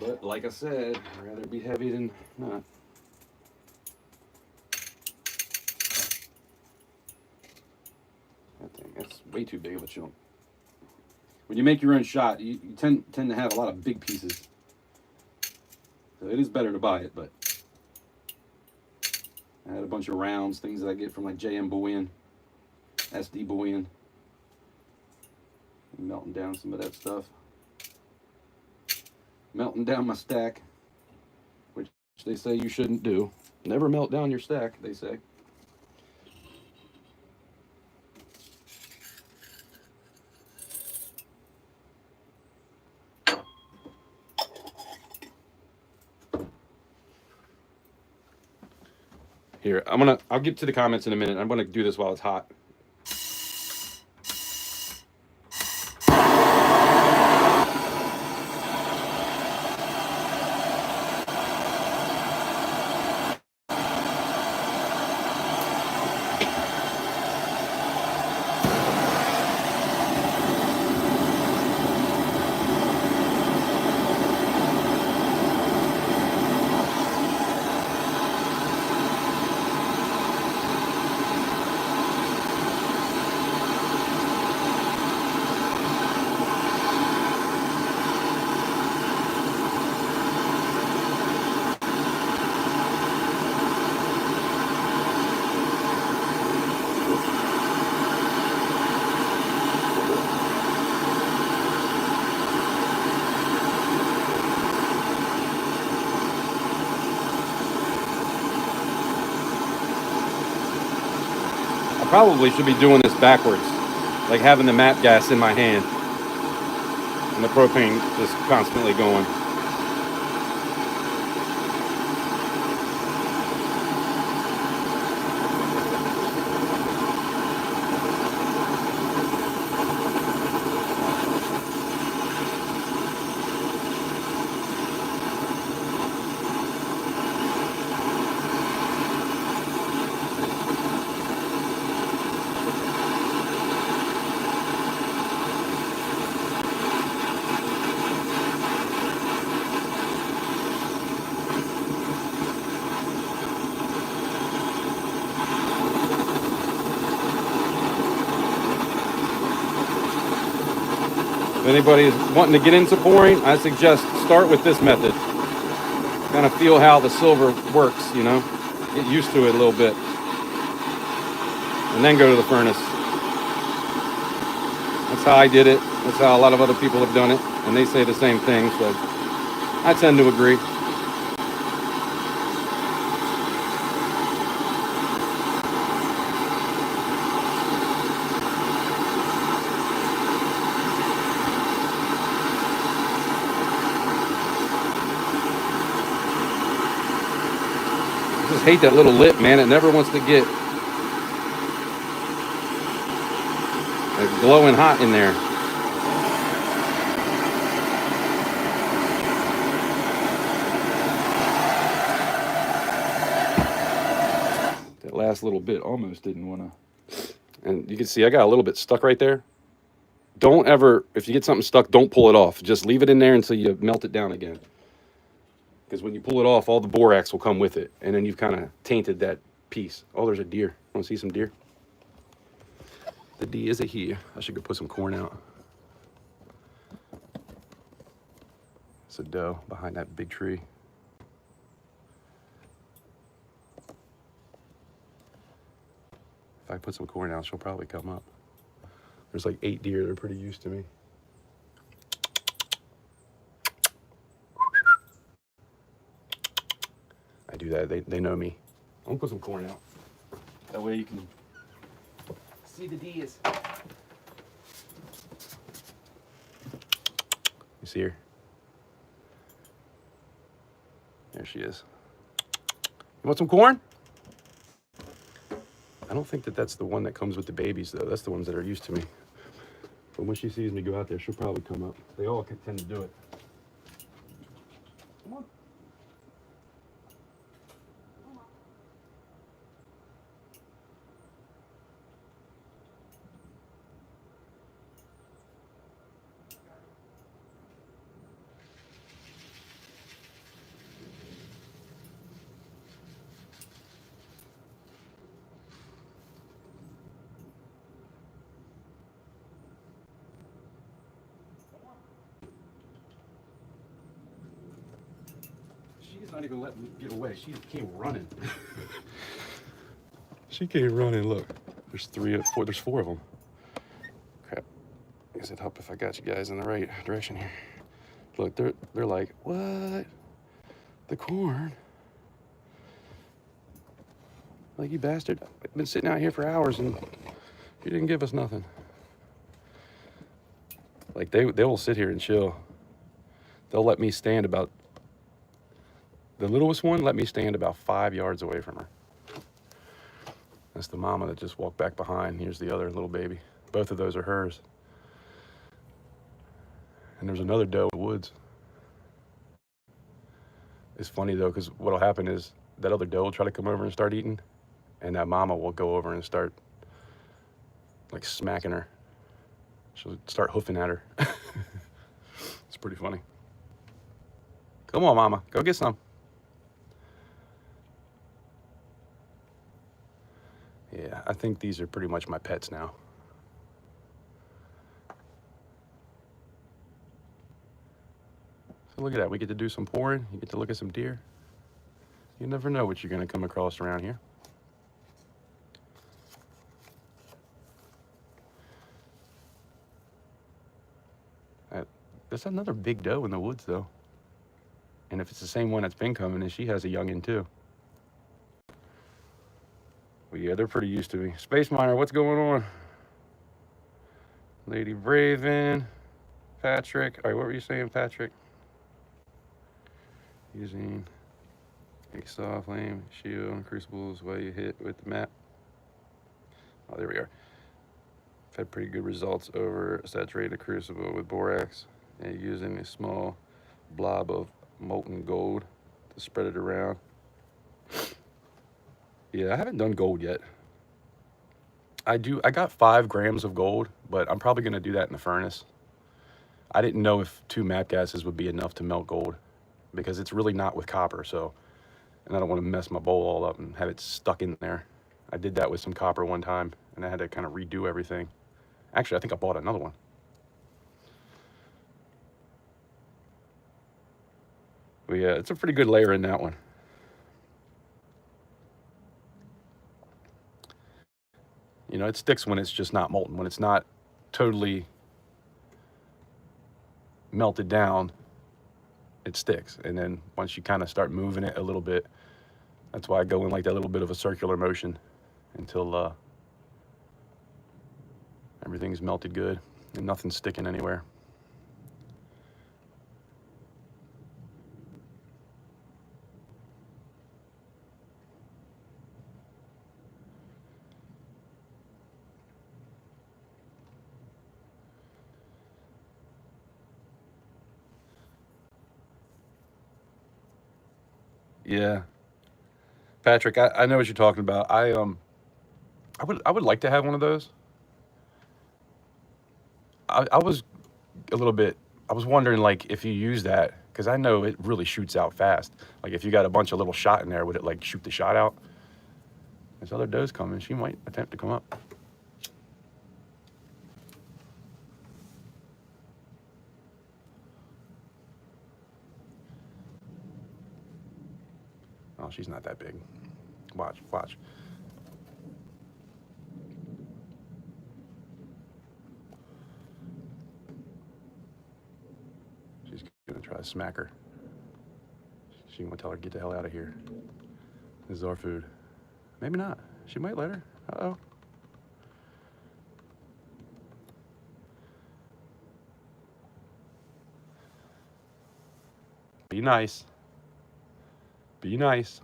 But like I said, I'd rather be heavy than not. That thing, that's way too big of a chunk. When you make your own shot, you tend to have a lot of big pieces. So it is better to buy it, but I had a bunch of rounds, things that I get from like JM Bullion, SD Bullion. Melting down some of that stuff. Melting down my stack, which they say you shouldn't do. Never melt down your stack, they say. Here, I'll get to the comments in a minute. I'm gonna do this while it's hot. Probably should be doing this backwards, like having the MAP gas in my hand and the propane just constantly going. anybody is wanting to get into pouring, I suggest start with this method. Kind of feel how the silver works, you know. Get used to it a little bit. And then go to the furnace. That's how I did it. That's how a lot of other people have done it. And they say the same thing, so I tend to agree. I just hate that little lip, man. It never wants to get glowing hot in there. That last little bit almost didn't want to. And you can see I got a little bit stuck right there. Don't ever, if you get something stuck, don't pull it off. Just leave it in there until you melt it down again. Because when you pull it off, all the borax will come with it. And then you've kind of tainted that piece. Oh, there's a deer. Want to see some deer? The D is a here. I should go put some corn out. It's a doe behind that big tree. If I put some corn out, she'll probably come up. There's like 8 deer. They're pretty used to me. I do that. They know me. I'm gonna put some corn out. That way you can see the deers. You see her? There she is. You want some corn? I don't think that that's the one that comes with the babies, though. That's the ones that are used to me. But when she sees me go out there, she'll probably come up. They all tend to do it. Come on. She's not even letting me get away. She came running. She came running. Look, there's 3 or 4. There's 4 of them. Crap. I guess it'd help if I got you guys in the right direction here. Look, they're like, what? The corn? Like, you bastard! I've been sitting out here for hours and you didn't give us nothing. Like, they will sit here and chill. They'll let me stand about. The littlest one let me stand about 5 yards away from her. That's the mama that just walked back behind. Here's the other little baby. Both of those are hers. And there's another doe in the woods. It's funny though, because what'll happen is that other doe will try to come over and start eating, and that mama will go over and start like smacking her. She'll start hoofing at her. It's pretty funny. Come on, mama, go get some. Yeah, I think these are pretty much my pets now. So look at that. We get to do some pouring. You get to look at some deer. You never know what you're going to come across around here. There's another big doe in the woods, though. And if it's the same one that's been coming, then she has a youngin' too. Well, yeah, they're pretty used to me. Space Miner, what's going on? Lady Braven, Patrick. All right, what were you saying, Patrick? Using a saw, flame, shield, and crucibles while you hit with the map. Oh, there we are. I've had pretty good results over saturated crucible with borax and using a small blob of molten gold to spread it around. Yeah, I haven't done gold yet. I got 5 grams of gold, but I'm probably gonna do that in the furnace. I didn't know if 2 MAP gases would be enough to melt gold, because it's really not with copper, so, and I don't want to mess my bowl all up and have it stuck in there. I did that with some copper one time, and I had to kind of redo everything. Actually, I think I bought another one. But yeah, it's a pretty good layer in that one. You know, it sticks when it's just not molten. When it's not totally melted down, it sticks. And then once you kind of start moving it a little bit, that's why I go in like that little bit of a circular motion until everything's melted good and nothing's sticking anywhere. Yeah, Patrick, I know what you're talking about. I would like to have one of those. I was a little bit. I was wondering like if you use that because I know it really shoots out fast. Like if you got a bunch of little shot in there, would it like shoot the shot out? This other doe's coming. She might attempt to come up. Oh, she's not that big. Watch, watch. She's gonna try to smack her. She gonna tell her get the hell out of here. This is our food. Maybe not. She might let her. Uh-oh. Be nice. Be nice.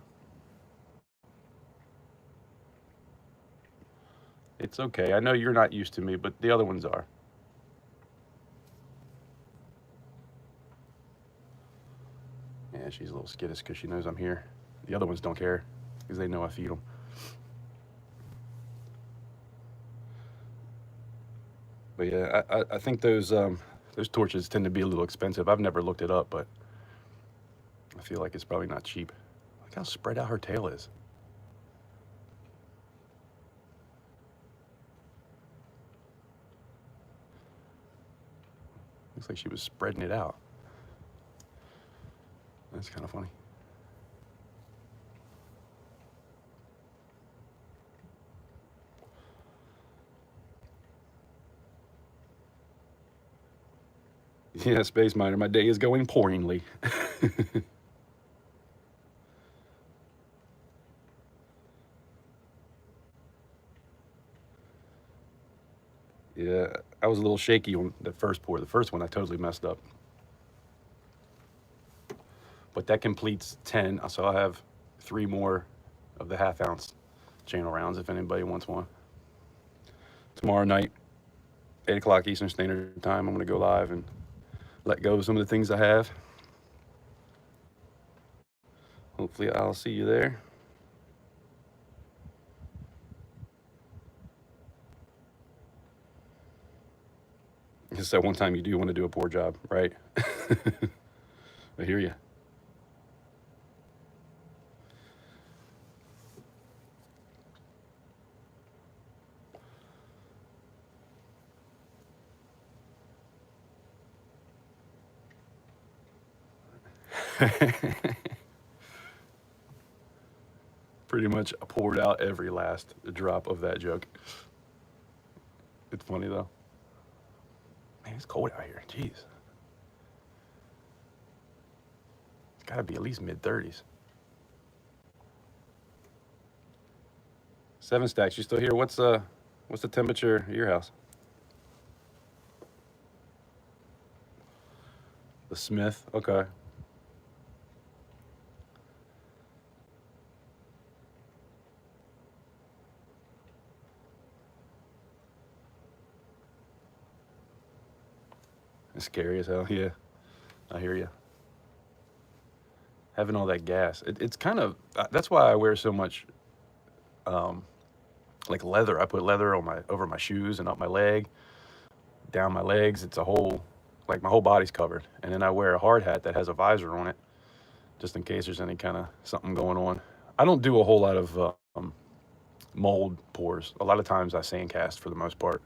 It's okay. I know you're not used to me, but the other ones are. Yeah, she's a little skittish because she knows I'm here. The other ones don't care because they know I feed them. But yeah, I think those torches tend to be a little expensive. I've never looked it up, but I feel like it's probably not cheap. Look how spread out her tail is. Looks like she was spreading it out. That's kind of funny. Yeah, Space Miner, my day is going poorly. Yeah, I was a little shaky on the first pour. The first one I totally messed up. But that completes 10, so I have 3 more of the half-ounce channel rounds if anybody wants one. Tomorrow night, 8 o'clock Eastern Standard Time, I'm going to go live and let go of some of the things I have. Hopefully I'll see you there. Just that one time you do want to do a poor job, right? I hear you. Pretty much poured out every last drop of that joke. It's funny though. Man, it's cold out here. Jeez. It's got to be at least mid-30s. 7 stacks. You still here? What's the temperature at your house? The Smith. Okay. It's scary as hell. Yeah, I hear you. Having all that gas, it's kind of that's why I wear so much like leather. I put leather on over my shoes and up my leg, down my legs. It's a whole like my whole body's covered, and then I wear a hard hat that has a visor on it, just in case there's any kind of something going on. I don't do a whole lot of mold pours. A lot of times I sandcast for the most part,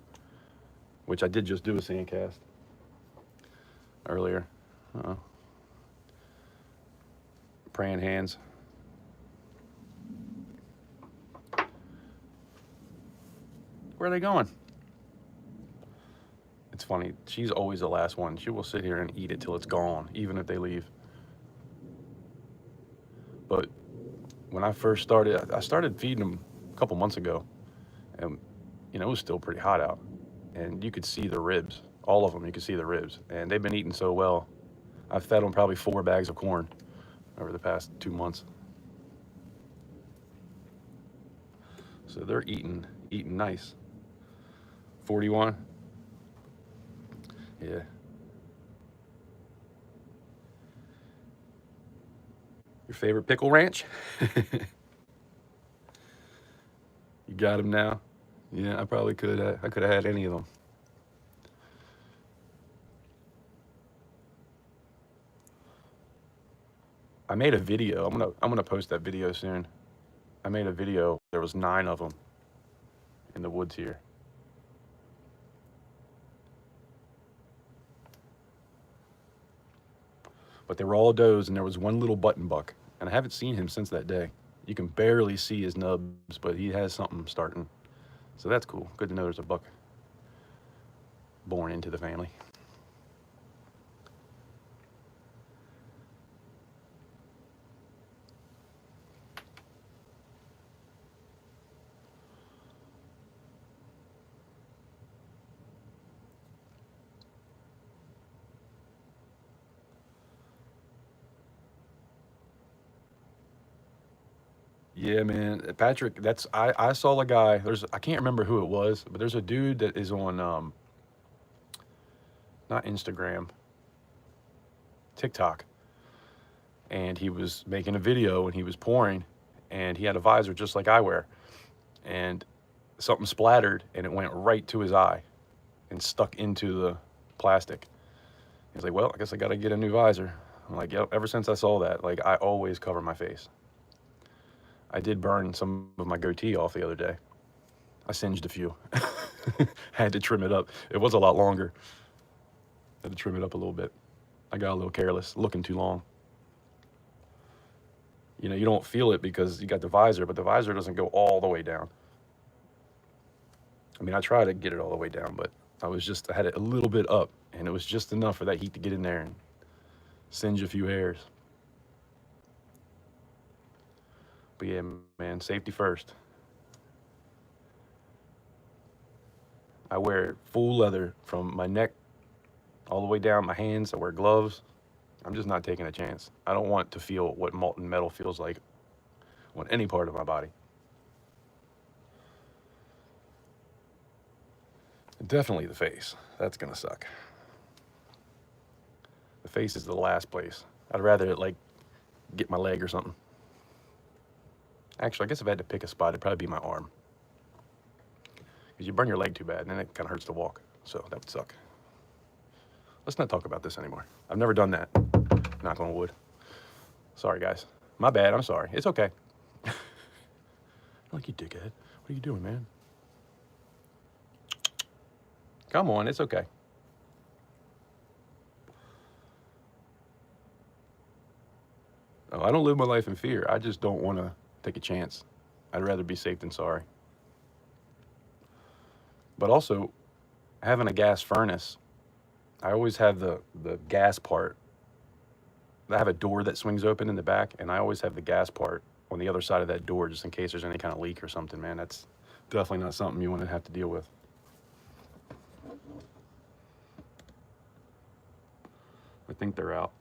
which I did just do a sandcast earlier. Uh-oh. praying hands. Where are they going? It's funny. She's always the last one. She will sit here and eat it till it's gone, even if they leave. But when I first started, I started feeding them a couple months ago, and you know, it was still pretty hot out, and you could see the ribs. All of them, you could see the ribs, and they've been eating so well. I've fed them probably 4 bags of corn over the past 2 months. So they're eating nice. 41. Yeah. Your favorite pickle ranch? You got him now? Yeah, I probably could. I could have had any of them. I made a video. I'm gonna post that video soon. I made a video. There was 9 of them in the woods here. But they were all does, and there was one little button buck, and I haven't seen him since that day. You can barely see his nubs, but he has something starting. So that's cool. Good to know there's a buck born into the family. Yeah, man, Patrick. I saw a guy. I can't remember who it was, but there's a dude that is on not Instagram, TikTok, and he was making a video and he was pouring, and he had a visor just like I wear, and something splattered and it went right to his eye and stuck into the plastic. He's like, well, I guess I gotta get a new visor. I'm like, yep. Ever since I saw that, like, I always cover my face. I did burn some of my goatee off the other day. I singed a few. Had to trim it up. It was a lot longer. Had to trim it up a little bit. I got a little careless, looking too long. You know, you don't feel it because you got the visor, but the visor doesn't go all the way down. I mean, I try to get it all the way down, but I had it a little bit up, and it was just enough for that heat to get in there and singe a few hairs. But yeah, man, safety first. I wear full leather from my neck all the way down my hands. I wear gloves. I'm just not taking a chance. I don't want to feel what molten metal feels like on any part of my body. Definitely the face. That's gonna suck. The face is the last place. I'd rather like get my leg or something. Actually, I guess if I had to pick a spot, it'd probably be my arm. Because you burn your leg too bad, and then it kind of hurts to walk. So that would suck. Let's not talk about this anymore. I've never done that. Knock on wood. Sorry, guys. My bad. I'm sorry. It's okay. Like, you dickhead. What are you doing, man? Come on. It's okay. Oh, I don't live my life in fear. I just don't want to take a chance. I'd rather be safe than sorry. But also, having a gas furnace, I always have the gas part. I have a door that swings open in the back, and I always have the gas part on the other side of that door just in case there's any kind of leak or something, man. That's definitely not something you want to have to deal with. I think they're out.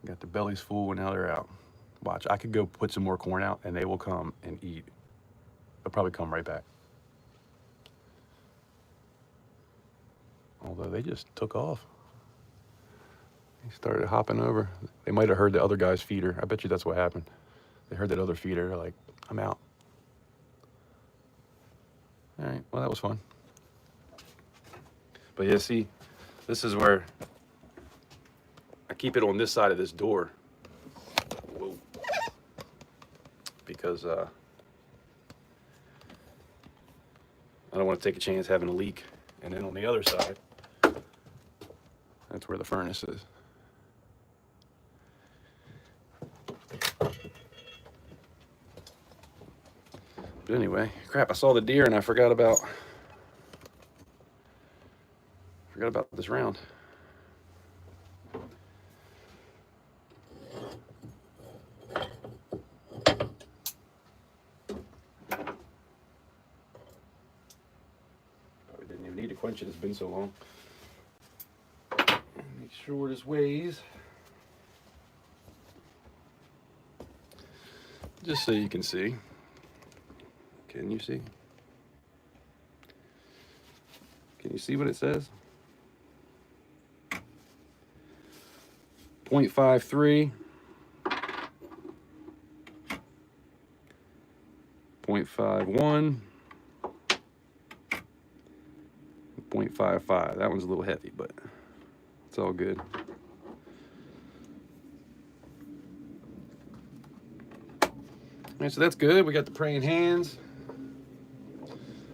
Got the bellies full and now they're out. Watch, I could go put some more corn out and they will come and eat. They'll probably come right back. Although they just took off. They started hopping over. They might have heard the other guy's feeder. I bet you that's what happened. They heard that other feeder. They're like, I'm out. All right, well, that was fun. But yeah, see, this is where I keep it on this side of this door. Whoa. Because I don't want to take a chance having a leak. And then on the other side, that's where the furnace is. But anyway, crap, I saw the deer and I forgot about this round. Probably didn't even need to quench it, it's been so long. Make sure this weighs. Just so you can see. Can you see? Can you see what it says? 0.53, 0.51, 0.55. That one's a little heavy, but it's all good. All right, so that's good. We got the praying hands.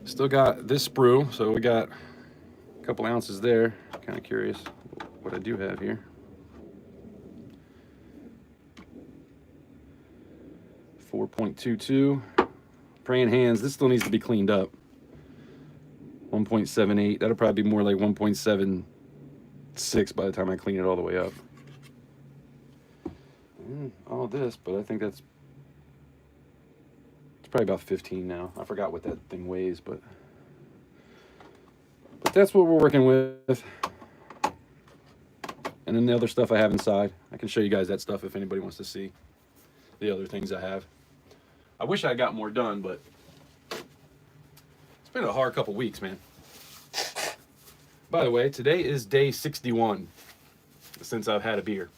Still got this sprue, so we got a couple ounces there. Kind of curious what I do have here. 4.22. Praying hands. This still needs to be cleaned up. 1.78. That'll probably be more like 1.76 by the time I clean it all the way up. All this, but I think it's probably about 15 now. I forgot what that thing weighs, but that's what we're working with. And then the other stuff I have inside, I can show you guys that stuff if anybody wants to see the other things I have. I wish I got more done, but it's been a hard couple weeks, man. By the way, today is day 61 since I've had a beer.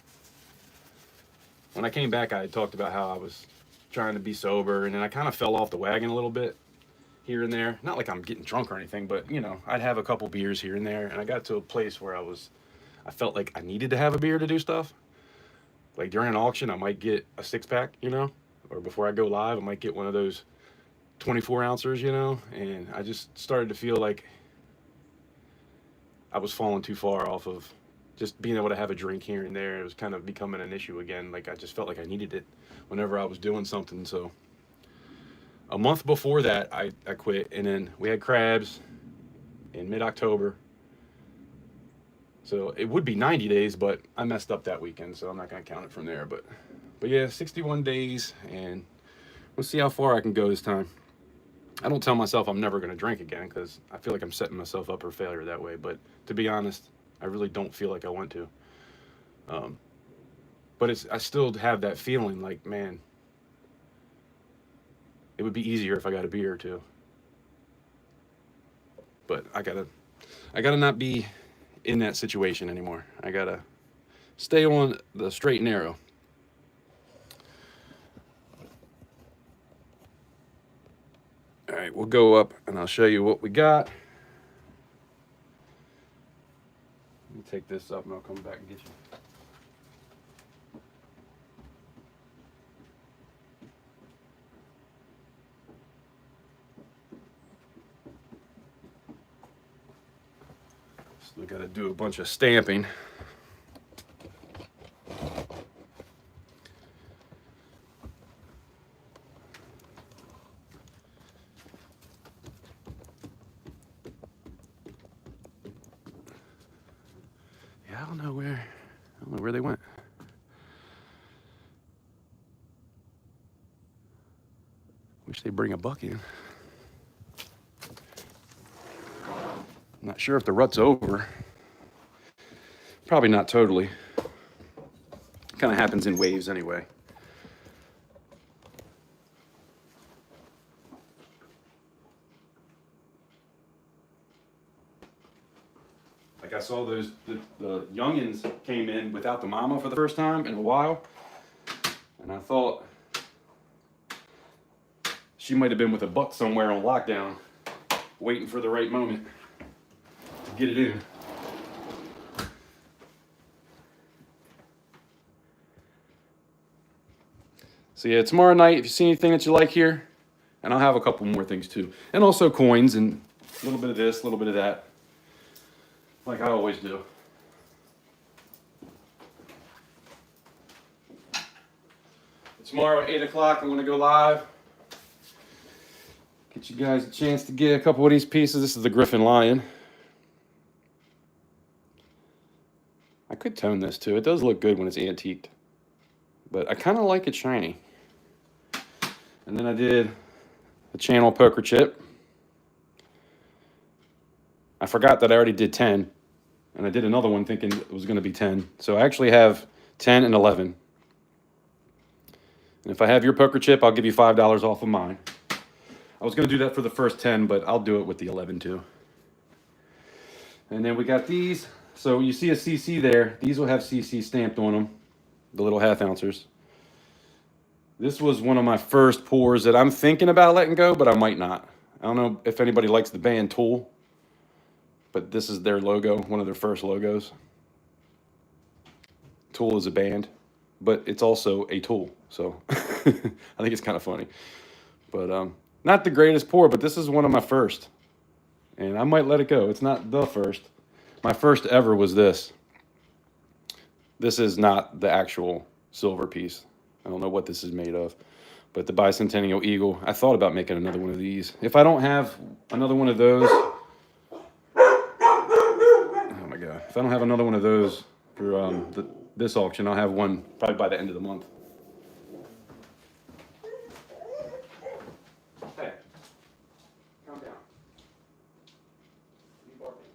When I came back, I had talked about how I was trying to be sober, and then I kind of fell off the wagon a little bit here and there. Not like I'm getting drunk or anything, but you know, I'd have a couple beers here and there, and I got to a place where I felt like I needed to have a beer to do stuff. Like during an auction, I might get a 6-pack, you know, or before I go live, I might get one of those 24 ounces, you know, and I just started to feel like I was falling too far off of just being able to have a drink here and there. It was kind of becoming an issue again. Like I just felt like I needed it whenever I was doing something. So a month before that, I quit, and then we had crabs in mid-October. So it would be 90 days, but I messed up that weekend, so I'm not going to count it from there. But yeah, 61 days, and we'll see how far I can go this time. I don't tell myself I'm never going to drink again, because I feel like I'm setting myself up for failure that way. But to be honest, I really don't feel like I want to. But I still have that feeling like, man, it would be easier if I got a beer or two. But I gotta not be in that situation anymore. I gotta stay on the straight and narrow. All right, we'll go up and I'll show you what we got. Let me take this up and I'll come back and get you. Still got to do a bunch of stamping. Yeah, I don't know where they went. Wish they'd bring a buck in. I'm not sure if the rut's over. Probably not totally. Kind of happens in waves anyway. Like I saw the youngins came in without the mama for the first time in a while. And I thought she might have been with a buck somewhere on lockdown, waiting for the right moment to get it in. So yeah, tomorrow night, if you see anything that you like here, and I'll have a couple more things too. And also coins and A little bit of this, a little bit of that, like I always do. Tomorrow at 8 o'clock, I'm going to go live. Get you guys a chance to get a couple of these pieces. This is the Griffin Lion. I could tone this too. It does look good when it's antiqued, but I kind of like it shiny. And then I did the channel poker chip. I forgot that I already did 10, and I did another one thinking it was going to be 10. So I actually have 10 and 11. And if I have your poker chip, I'll give you $5 off of mine. I was going to do that for the first 10, but I'll do it with the 11 too. And then we got these. So you see a CC there. These will have CC stamped on them, the little half ouncers. This was one of my first pours that I'm thinking about letting go, but I might not. I don't know if anybody likes the band Tool, but this is their logo, one of their first logos. Tool is a band, but it's also a tool. So I think it's kind of funny. But not the greatest pour, but this is one of my first. And I might let it go. It's not the first. My first ever was this. This is not the actual silver piece. I don't know what this is made of. But the Bicentennial Eagle, I thought about making another one of these. If I don't have another one of those... Oh my God. If I don't have another one of those for this auction, I'll have one probably by the end of the month. Hey, calm down. You barking.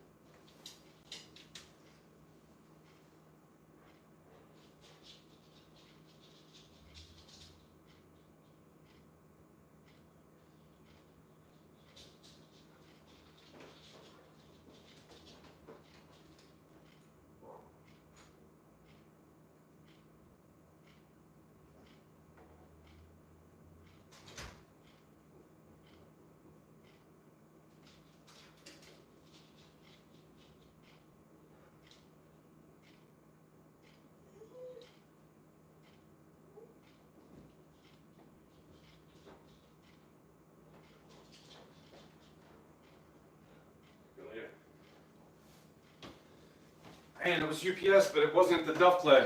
Man, it was UPS, but it wasn't the Duff Clay.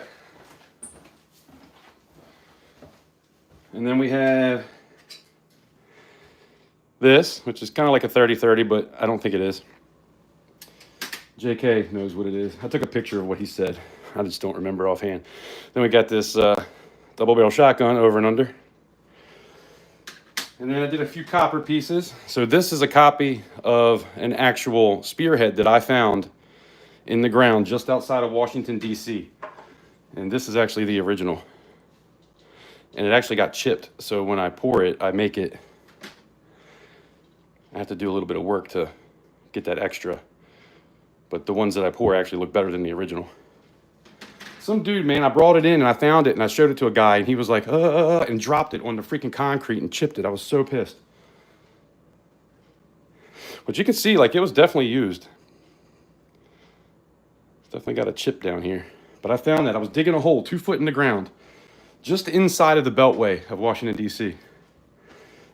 And then we have this, which is kind of like a 30-30, but I don't think it is. JK knows what it is. I took a picture of what he said. I just don't remember offhand. Then we got this double barrel shotgun over and under. And then I did a few copper pieces. So this is a copy of an actual spearhead that I found in the ground just outside of Washington, D.C. And this is actually the original. And it actually got chipped. So when I pour it, I make it, I have to do a little bit of work to get that extra. But the ones that I pour actually look better than the original. Some dude, man, I brought it in and I found it and I showed it to a guy and he was like, and dropped it on the freaking concrete and chipped it. I was so pissed. But you can see, like, it was definitely used. Definitely got a chip down here. But I found that. I was digging a hole 2 foot in the ground just inside of the beltway of Washington, D.C.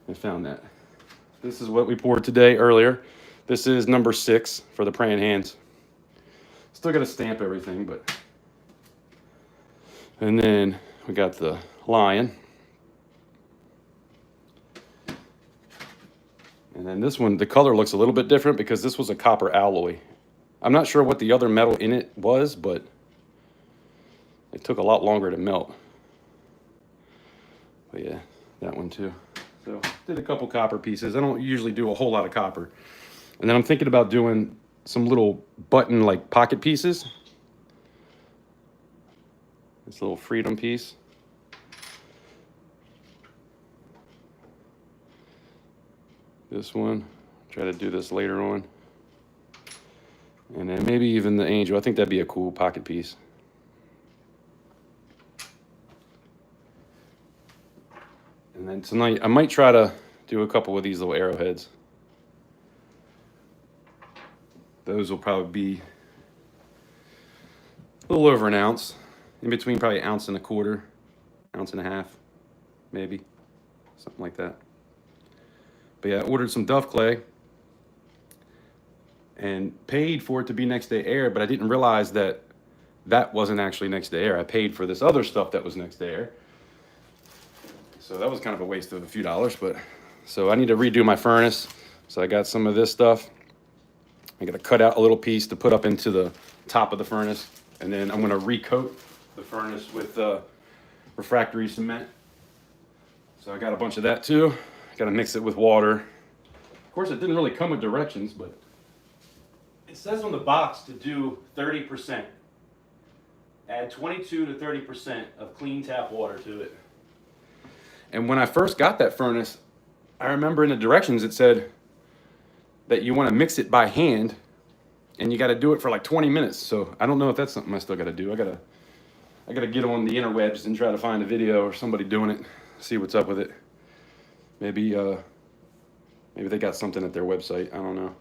I found that. This is what we poured today earlier. This is number 6 for the praying hands. Still got to stamp everything, but... And then we got the lion. And then this one, the color looks a little bit different because this was a copper alloy. I'm not sure what the other metal in it was, but it took a lot longer to melt. But yeah, that one too. So did a couple copper pieces. I don't usually do a whole lot of copper. And then I'm thinking about doing some little button like pocket pieces. This little freedom piece. This one. Try to do this later on. And then maybe even the angel. I think that'd be a cool pocket piece. And then tonight, I might try to do a couple of these little arrowheads. Those will probably be a little over an ounce. In between probably an ounce and a quarter, ounce and a half, maybe. Something like that. But yeah, I ordered some Duff Clay. and paid for it to be next day air, but I didn't realize that that wasn't actually next day air. I paid for this other stuff that was next day air. So that was kind of a waste of a few dollars, but so I need to redo my furnace. So I got some of this stuff. I got to cut out a little piece to put up into the top of the furnace, and then I'm going to recoat the furnace with refractory cement. So I got a bunch of that too. Got to mix it with water. Of course, it didn't really come with directions, but it says on the box to do 30%. Add 22 to 30% of clean tap water to it. And when I first got that furnace, I remember in the directions it said that you want to mix it by hand, and you got to do it for like 20 minutes. So I don't know if that's something I still got to do. I gotta get on the interwebs and try to find a video or somebody doing it, see what's up with it. Maybe they got something at their website. I don't know.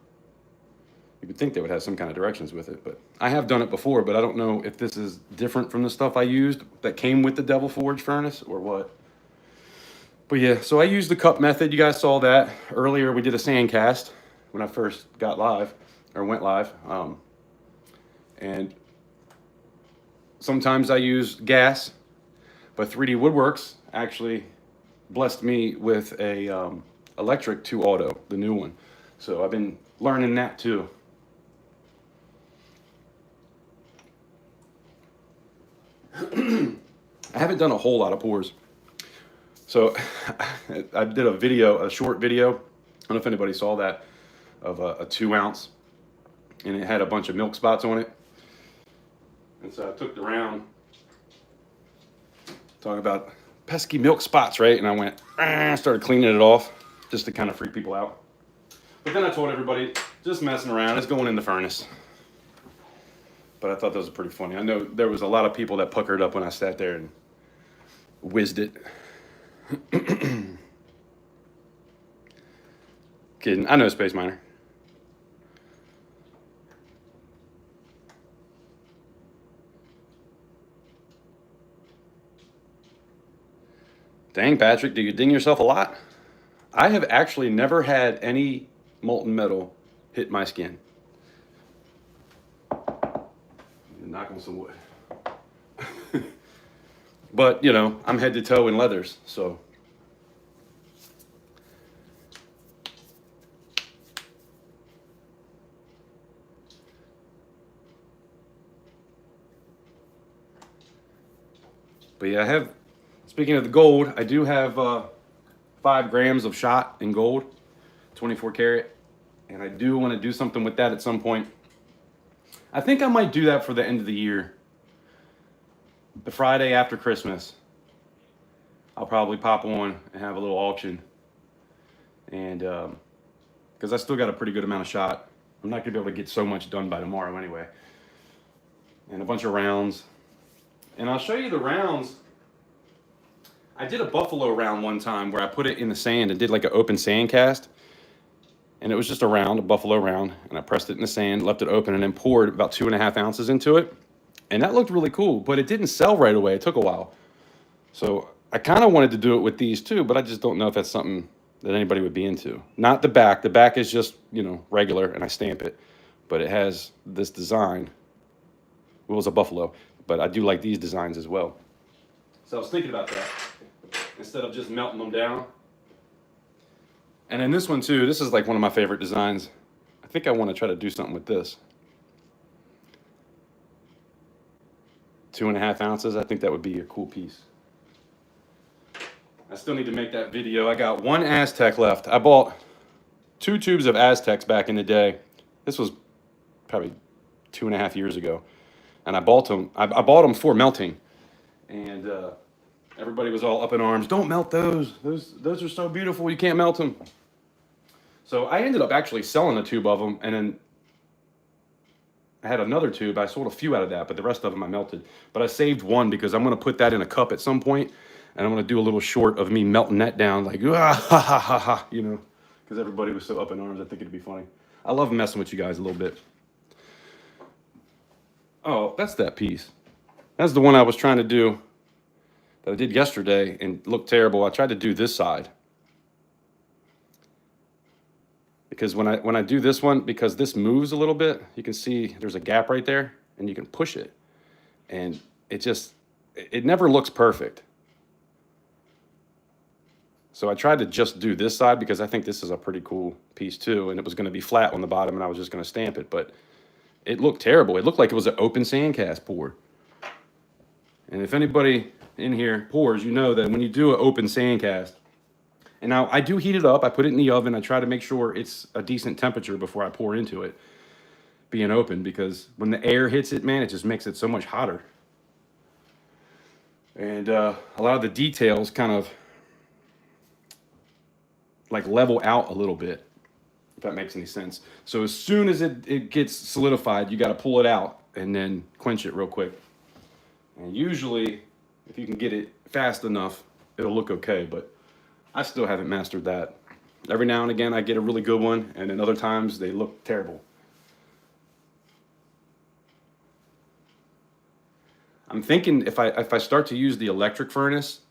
You would think they would have some kind of directions with it, but I have done it before, but I don't know if this is different from the stuff I used that came with the Devil Forge furnace or what. But yeah, so I used the cup method. You guys saw that earlier. We did a sand cast when I first got live or went live. And sometimes I use gas, but 3D Woodworks actually blessed me with a electric 2 auto, the new one. So I've been learning that too. I haven't done a whole lot of pours. So I did a short video. I don't know if anybody saw that, of a 2 ounce, and it had a bunch of milk spots on it. And so I took the round, talking about pesky milk spots, right? And I went, started cleaning it off just to kind of freak people out. But then I told everybody, just messing around, it's going in the furnace. But I thought that was pretty funny. I know there was a lot of people that puckered up when I sat there and whizzed it. Kidding. I know, Space Miner. Dang, Patrick, do you ding yourself a lot? I have actually never had any molten metal hit my skin. Knock on some wood. But, you know, I'm head to toe in leathers, so. But yeah, I have, speaking of the gold, I do have 5 grams of shot in gold, 24 karat. And I do want to do something with that at some point. I think I might do that for the end of the year. The Friday after Christmas, I'll probably pop on and have a little auction. And because I still got a pretty good amount of shot. I'm not going to be able to get so much done by tomorrow anyway. And a bunch of rounds. And I'll show you the rounds. I did a buffalo round one time where I put it in the sand and did like an open sand cast. And it was just a round, a buffalo round. And I pressed it in the sand, left it open, and then poured about 2.5 ounces into it. And that looked really cool, but it didn't sell right away. It took a while. So I kind of wanted to do it with these too, but I just don't know if that's something that anybody would be into. Not the back. The back is just, you know, regular, and I stamp it. But it has this design. It was a buffalo, but I do like these designs as well. So I was thinking about that. Instead of just melting them down. And then this one too, this is like one of my favorite designs. I think I want to try to do something with this. 2.5 ounces, I think that would be a cool piece. I still need to make that video. I got 1 Aztec left. I bought 2 tubes of Aztecs back in the day. This was probably 2.5 years ago. And I bought them. I bought them for melting. And everybody was all up in arms. Don't melt those. Those are so beautiful. You can't melt them. So I ended up actually selling a tube of them, and then I had another tube. I sold a few out of that, but the rest of them I melted. But I saved one because I'm going to put that in a cup at some point, and I'm going to do a little short of me melting that down, like, ah, ha, ha, ha, ha, you know, because everybody was so up in arms. I think it'd be funny. I love messing with you guys a little bit. Oh, that's that piece. That's the one I was trying to do that I did yesterday and looked terrible. I tried to do this side. Because when I do this one, because this moves a little bit, you can see there's a gap right there, and you can push it, and it never looks perfect. So I tried to just do this side because I think this is a pretty cool piece too, and it was going to be flat on the bottom, and I was just going to stamp it, but it looked terrible. It looked like it was an open sandcast pour. And if anybody in here pours, you know that when you do an open sandcast, and now I do heat it up, I put it in the oven, I try to make sure it's a decent temperature before I pour into it, being open, because when the air hits it, man, it just makes it so much hotter. And a lot of the details kind of like level out a little bit, if that makes any sense. So as soon as it gets solidified, you got to pull it out and then quench it real quick. And usually, if you can get it fast enough, it'll look okay, but I still haven't mastered that. Every now and again, I get a really good one, and then other times they look terrible. I'm thinking if I start to use the electric furnace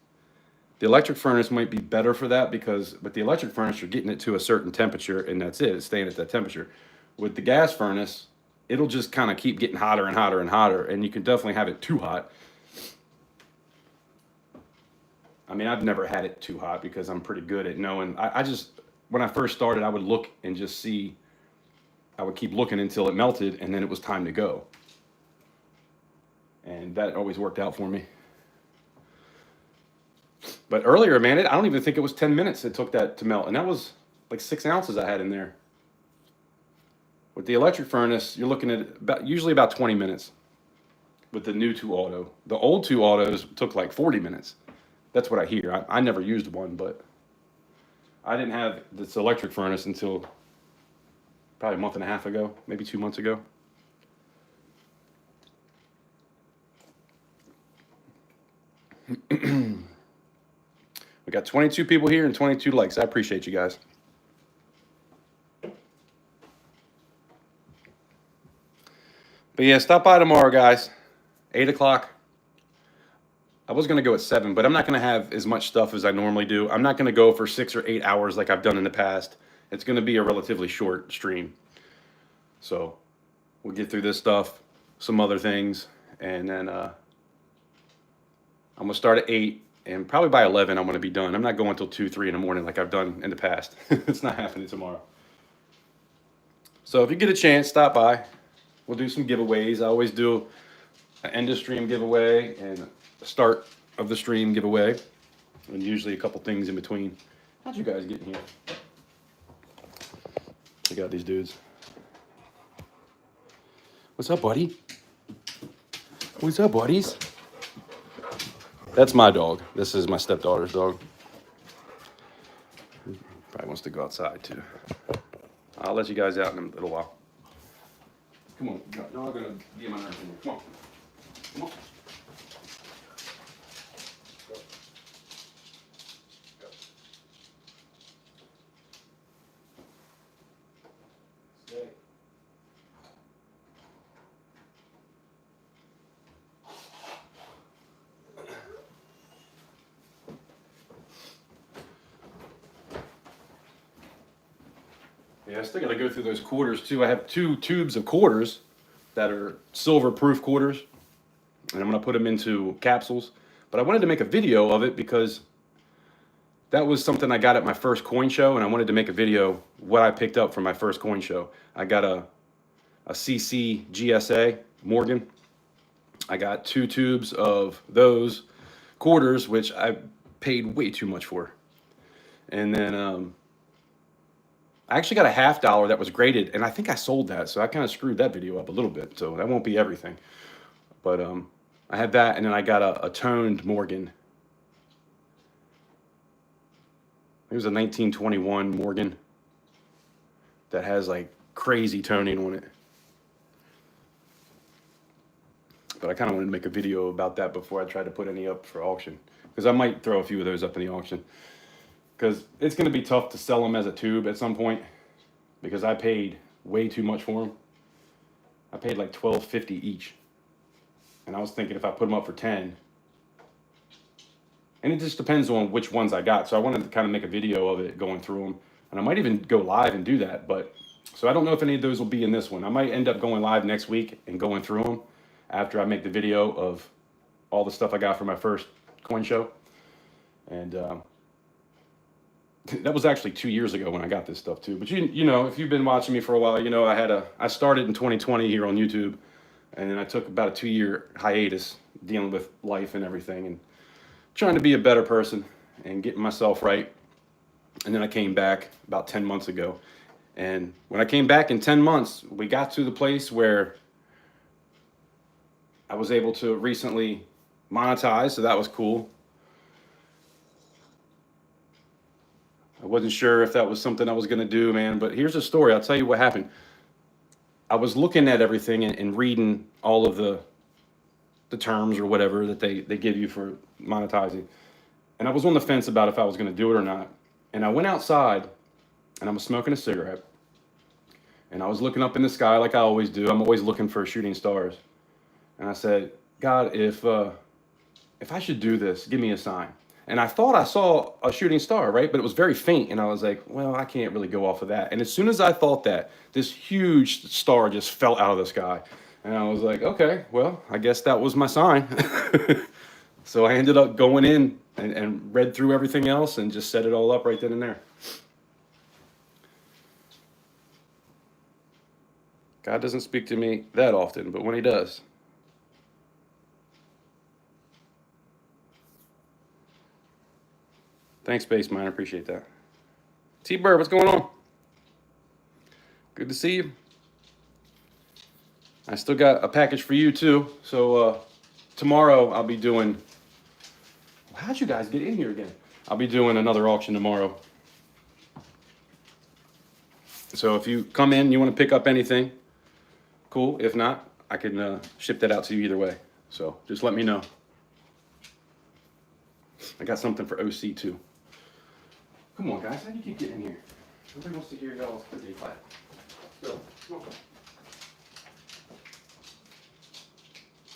might be better for that, because with the electric furnace, you're getting it to a certain temperature, and that's it. It's staying at that temperature. With the gas furnace, it'll just kind of keep getting hotter and hotter and hotter, and you can definitely have it too hot. I mean, I've never had it too hot because I'm pretty good at knowing. I just, when I first started, I would look and just see. I would keep looking until it melted, and then it was time to go. And that always worked out for me. But earlier, man, I don't even think it was 10 minutes it took that to melt. And that was like 6 ounces I had in there. With the electric furnace, you're looking at usually about 20 minutes with the new 2 auto. The old 2 autos took like 40 minutes. That's what I hear. I never used one, but I didn't have this electric furnace until probably a month and a half ago, maybe 2 months ago. We got 22 people here and 22 likes. I appreciate you guys. But yeah, stop by tomorrow, guys. 8 o'clock. I was going to go at 7, but I'm not going to have as much stuff as I normally do. I'm not going to go for 6 or 8 hours like I've done in the past. It's going to be a relatively short stream. So we'll get through this stuff, some other things, and then I'm going to start at 8. And probably by 11, I'm going to be done. I'm not going until 2, 3 in the morning like I've done in the past. It's not happening tomorrow. So if you get a chance, stop by. We'll do some giveaways. I always do an end of stream giveaway and a start of the stream giveaway. And usually a couple things in between. How'd you guys get in here? Check out these dudes. What's up, buddy? What's up, buddies? That's my dog. This is my stepdaughter's dog. Probably wants to go outside too. I'll let you guys out in a little while. Come on, y'all are gonna be in my nerves anymore. Come on. Come on. Go. Go. Stay. Yeah, I still got to go through those quarters too. I have 2 tubes of quarters that are silver proof quarters, and I'm going to put them into capsules. But I wanted to make a video of it because that was something I got at my first coin show, and I wanted to make a video what I picked up from my first coin show. I got a CC GSA Morgan. I got 2 tubes of those quarters, which I paid way too much for. And then I actually got a $50 that was graded, and I think I sold that, so I kind of screwed that video up a little bit, so that won't be everything. But I had that, and then I got a toned Morgan. It was a 1921 Morgan that has like crazy toning on it. But I kind of wanted to make a video about that before I tried to put any up for auction, because I might throw a few of those up in the auction. Because it's going to be tough to sell them as a tube at some point, because I paid way too much for them. I paid like $12.50 each, and I was thinking if I put them up for 10, and it just depends on which ones I got. So I wanted to kind of make a video of it going through them, And I might even go live and do that. But so I don't know if any of those will be in this one. I might end up going live next week and going through them after I make the video of all the stuff I got for my first coin show. And that was actually 2 years ago when I got this stuff too. But you know, if you've been watching me for a while, you know I started in 2020 here on YouTube, and then I took about a 2-year hiatus dealing with life and everything and trying to be a better person and getting myself right. And then I came back about 10 months ago. And when I came back in 10 months, we got to the place where I was able to recently monetize, so that was cool. I wasn't sure if that was something I was going to do, man, but here's the story. I'll tell you what happened. I was looking at everything and reading all of the terms or whatever that they give you for monetizing. And I was on the fence about if I was going to do it or not. And I went outside and I was smoking a cigarette. And I was looking up in the sky like I always do. I'm always looking for shooting stars. And I said, God, if I should do this, give me a sign. And I thought I saw a shooting star, right? But it was very faint. And I was like, well, I can't really go off of that. And as soon as I thought that, this huge star just fell out of the sky. And I was like, okay, well, I guess that was my sign. So I ended up going in and read through everything else and just set it all up right then and there. God doesn't speak to me that often, but when he does. Thanks, Space Mine. I appreciate that. T-Bird, what's going on? Good to see you. I still got a package for you, too. So tomorrow I'll be doing... How'd you guys get in here again? I'll be doing another auction tomorrow. So if you come in and you want to pick up anything, cool. If not, I can ship that out to you either way. So just let me know. I got something for OC, too. Come on, guys. How do you keep getting in here? Nobody wants to hear y'all's pretty clap. Go. Come on.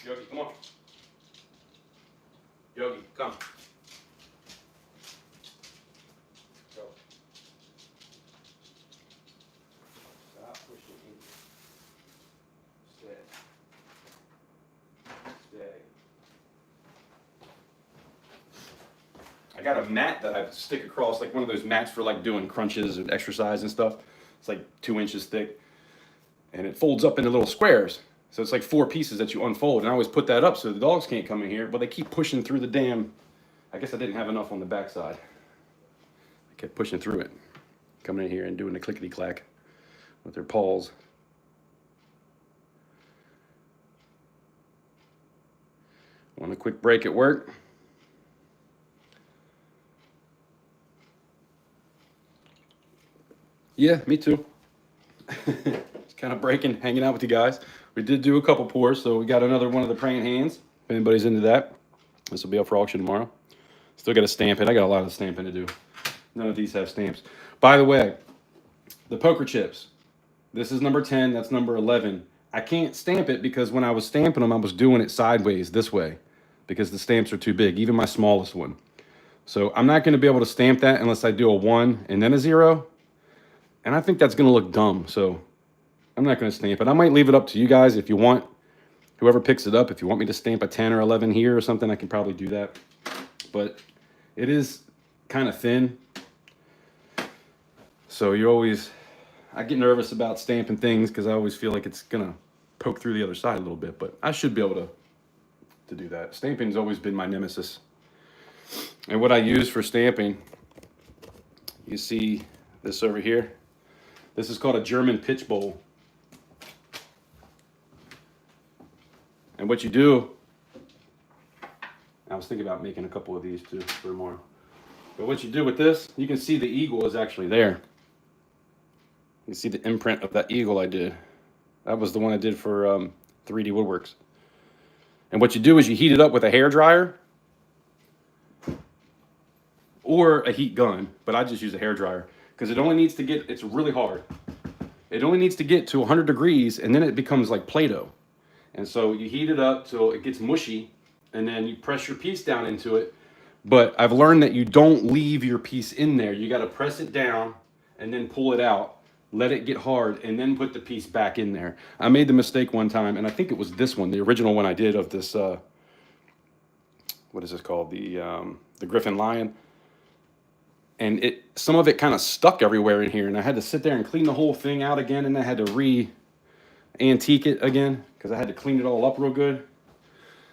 Yogi, come on. Yogi, come. Go. Stop pushing in. Stay. Stay. I got a mat that I stick across, like one of those mats for like doing crunches and exercise and stuff. It's like 2 inches thick. And it folds up into little squares. So it's like 4 pieces that you unfold. And I always put that up so the dogs can't come in here. But they keep pushing through the damn... I guess I didn't have enough on the backside. I kept pushing through it. Coming in here and doing the clickety-clack with their paws. Want a quick break at work? Yeah, me too. Just kind of breaking, hanging out with you guys. We did do a couple pours, so we got another one of the praying hands. If anybody's into that, this will be up for auction tomorrow. Still got to stamp it. I got a lot of stamping to do. None of these have stamps. By the way, the poker chips. This is number 10. That's number 11. I can't stamp it because when I was stamping them, I was doing it sideways this way because the stamps are too big, even my smallest one. So I'm not going to be able to stamp that unless I do a 1 and then a 0. And I think that's going to look dumb, so I'm not going to stamp it. I might leave it up to you guys if you want. Whoever picks it up, if you want me to stamp a 10 or 11 here or something, I can probably do that. But it is kind of thin. So you always... I get nervous about stamping things because I always feel like it's going to poke through the other side a little bit. But I should be able to do that. Stamping's always been my nemesis. And what I use for stamping, you see this over here. This is called a German pitch bowl. And what you do, I was thinking about making a couple of these too for tomorrow. But what you do with this, you can see the eagle is actually there. You can see the imprint of that eagle I did. That was the one I did for 3D Woodworks. And what you do is you heat it up with a hair dryer or a heat gun, but I just use a hair dryer because it only needs to get, it's really hard. It only needs to get to 100 degrees and then it becomes like Play-Doh. And so you heat it up till it gets mushy and then you press your piece down into it. But I've learned that you don't leave your piece in there. You got to press it down and then pull it out, let it get hard, and then put the piece back in there. I made the mistake one time, and I think it was this one, the original one I did of this, what is this called? The Griffin Lion. And some of it kind of stuck everywhere in here, and I had to sit there and clean the whole thing out again, and I had to re-antique it again, because I had to clean it all up real good.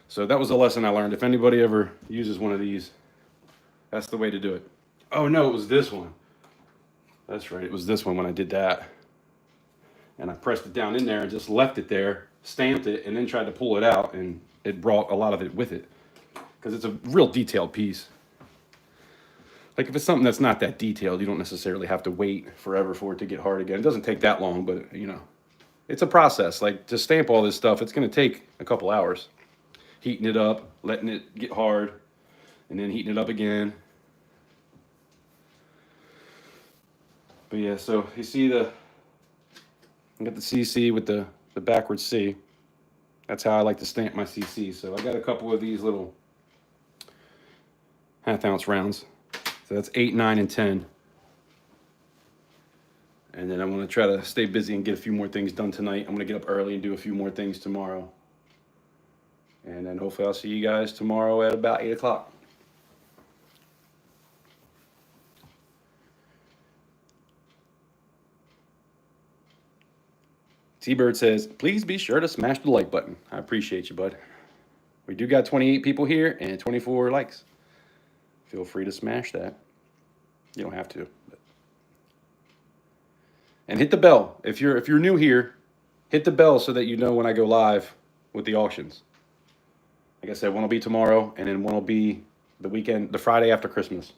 So that was a lesson I learned. If anybody ever uses one of these, that's the way to do it. Oh no, it was this one. That's right, it was this one when I did that. And I pressed it down in there and just left it there, stamped it, and then tried to pull it out, and it brought a lot of it with it. Because it's a real detailed piece. Like if it's something that's not that detailed, you don't necessarily have to wait forever for it to get hard again. It doesn't take that long, but you know, it's a process. Like to stamp all this stuff, it's going to take a couple hours. Heating it up, letting it get hard, and then heating it up again. But yeah, so you see I got the CC with the backwards C. That's how I like to stamp my CC. So I got a couple of these little 1/2 ounce rounds. So that's 8, 9, and 10. And then I'm going to try to stay busy and get a few more things done tonight. I'm going to get up early and do a few more things tomorrow. And then hopefully I'll see you guys tomorrow at about 8 o'clock. T-Bird says, please be sure to smash the like button. I appreciate you, bud. We do got 28 people here and 24 likes. Feel free to smash that. You don't have to. But. And hit the bell. If you're new here, hit the bell so that you know when I go live with the auctions. Like I said, one will be tomorrow, and then one will be the weekend, the Friday after Christmas.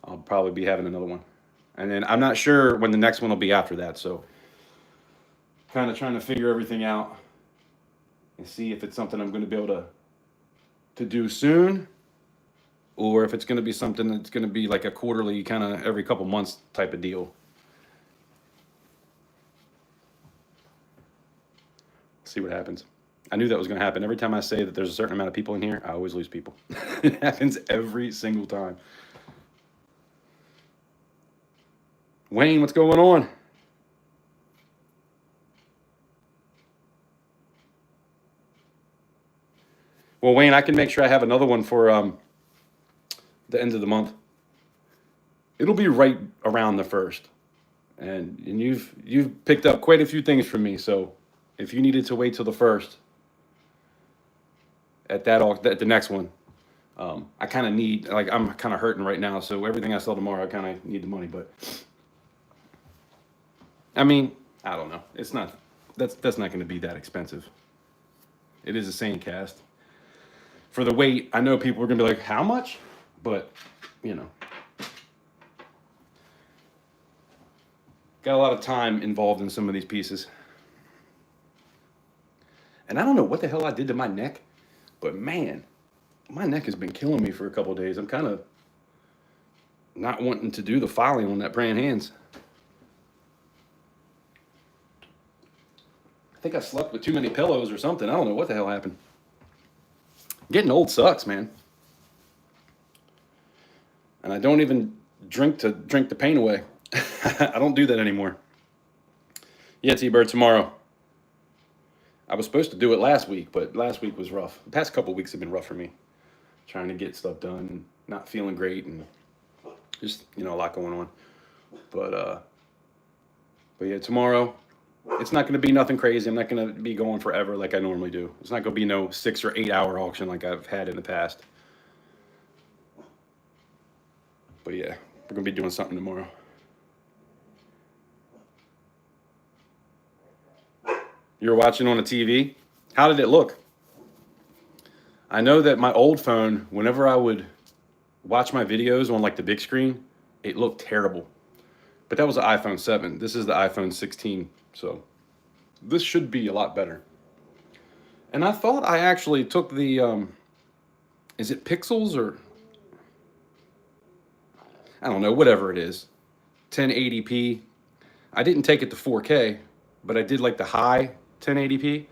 I'll probably be having another one. And then I'm not sure when the next one will be after that, so kind of trying to figure everything out and see if it's something I'm going to be able to do soon, or if it's going to be something that's going to be like a quarterly, kind of every couple months type of deal. See what happens. I knew that was going to happen. Every time I say that there's a certain amount of people in here, I always lose people. It happens every single time. Wayne, what's going on? Well, Wayne, I can make sure I have another one for the end of the month. It'll be right around the 1st. And you've picked up quite a few things from me, so if you needed to wait till the 1st, at the next one, I kind of need, like, I'm kind of hurting right now, so everything I sell tomorrow, I kind of need the money, but I mean, I don't know. It's not, that's not going to be that expensive. It is a sand cast. For the weight, I know people are going to be like, how much? But, you know, got a lot of time involved in some of these pieces. And I don't know what the hell I did to my neck, but man, my neck has been killing me for a couple of days. I'm kind of not wanting to do the filing on that praying hands. I think I slept with too many pillows or something. I don't know what the hell happened. Getting old sucks, man. And I don't even drink to drink the pain away. I don't do that anymore. Yeah, T-Bird, tomorrow. I was supposed to do it last week, but last week was rough. The past couple of weeks have been rough for me. Trying to get stuff done, and not feeling great, and just, you know, a lot going on. But yeah, tomorrow, it's not going to be nothing crazy. I'm not going to be going forever like I normally do. It's not going to be no 6 or 8 hour auction like I've had in the past. But yeah, we're going to be doing something tomorrow. You're watching on a TV. How did it look? I know that my old phone, whenever I would watch my videos on like the big screen, it looked terrible. But that was the iPhone 7. This is the iPhone 16. So this should be a lot better. And I thought I actually took the, is it pixels or, I don't know, whatever it is, 1080p. I didn't take it to 4K, but I did like the high 1080p.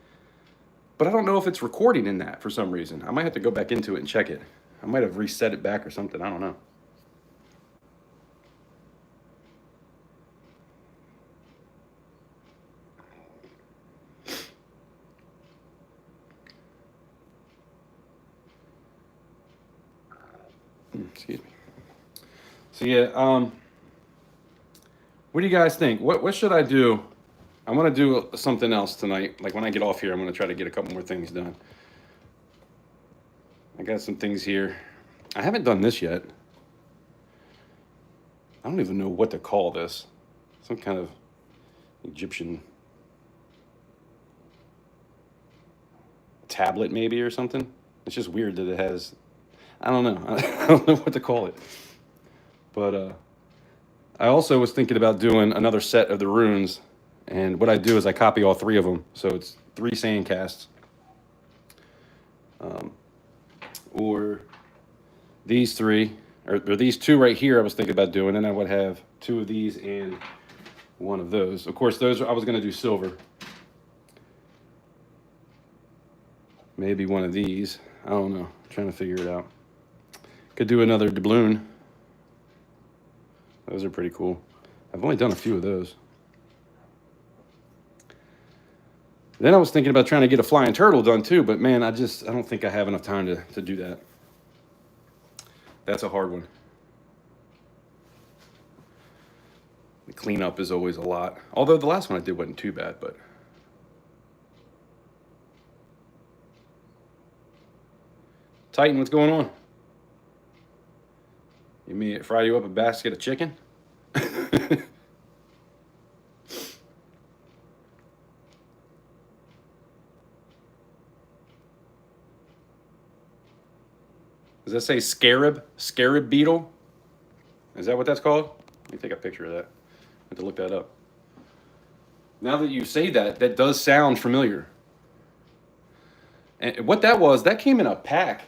But I don't know if it's recording in that for some reason. I might have to go back into it and check it. I might have reset it back or something. I don't know. So yeah, what do you guys think? What should I do? I want to do something else tonight. Like when I get off here, I'm going to try to get a couple more things done. I got some things here. I haven't done this yet. I don't even know what to call this. Some kind of Egyptian tablet maybe or something. It's just weird that it has, I don't know. I don't know what to call it. But I also was thinking about doing another set of the runes. And what I do is I copy all three of them. So it's 3 sand casts. Or these 3, or these 2 right here I was thinking about doing. And I would have 2 of these and 1 of those. Of course, those I was going to do silver. Maybe 1 of these. I don't know. I'm trying to figure it out. Could do another doubloon. Those are pretty cool. I've only done a few of those. Then I was thinking about trying to get a flying turtle done too, but man, I don't think I have enough time to do that. That's a hard one. The cleanup is always a lot. Although the last one I did wasn't too bad, but. Titan, what's going on? You mean fry you up a basket of chicken? Does that say scarab? Scarab beetle? Is that what that's called? Let me take a picture of that. I have to look that up. Now that you say that, that does sound familiar. And what that was, that came in a pack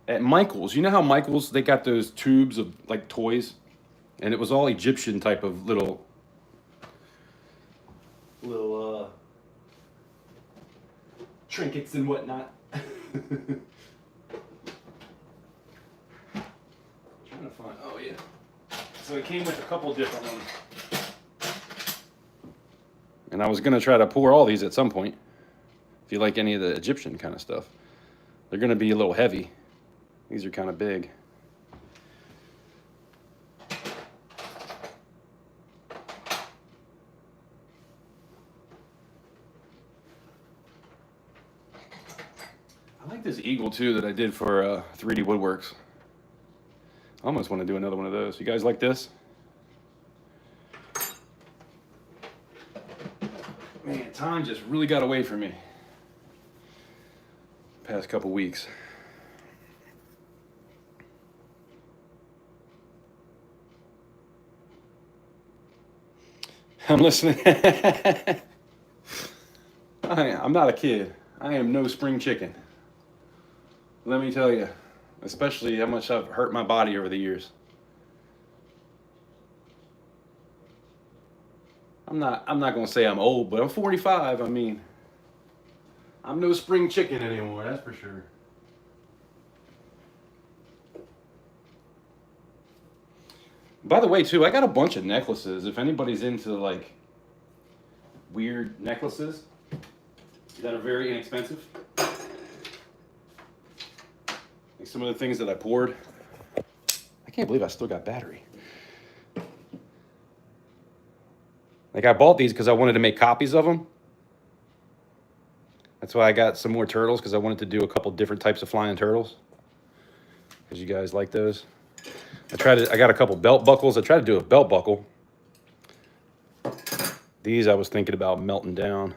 at Michael's. You know how Michael's, they got those tubes of like toys? And it was all Egyptian type of little trinkets and whatnot. Oh yeah. So it came with a couple different ones. And I was going to try to pour all these at some point. If you like any of the Egyptian kind of stuff. They're going to be a little heavy. These are kind of big. I like this eagle too that I did for 3D Woodworks. I almost want to do another one of those. You guys like this? Man, time just really got away from me. Past couple weeks. I'm listening. I'm not a kid. I am no spring chicken. Let me tell you. Especially how much I've hurt my body over the years. I'm not going to say I'm old, but I'm 45. I mean, I'm no spring chicken anymore, that's for sure. By the way, too, I got a bunch of necklaces. If anybody's into like weird necklaces that are very inexpensive. Like some of the things that I poured. I can't believe I still got battery. Like I bought these because I wanted to make copies of them. That's why I got some more turtles, because I wanted to do a couple different types of flying turtles. Because you guys like those. I got a couple belt buckles. I tried to do a belt buckle. These I was thinking about melting down.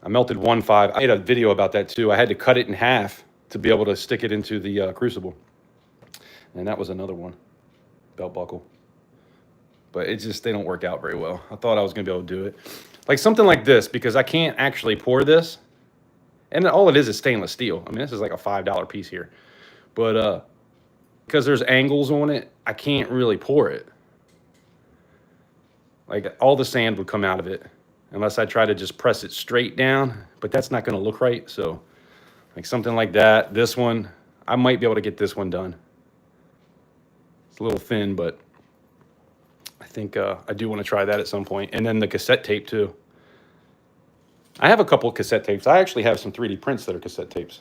I melted 1.5. I made a video about that too. I had to cut it in half to be able to stick it into the crucible. And that was another one, belt buckle. But it just, they don't work out very well. I thought I was gonna be able to do it. Like something like this, because I can't actually pour this. And all it is stainless steel. I mean, this is like a $5 piece here. But because there's angles on it, I can't really pour it. Like all the sand would come out of it unless I try to just press it straight down, but that's not gonna look right. So like something like that. This one, I might be able to get this one done. It's a little thin, but I think I do want to try that at some point. And then the cassette tape too. I have a couple of cassette tapes. I actually have some 3D prints that are cassette tapes.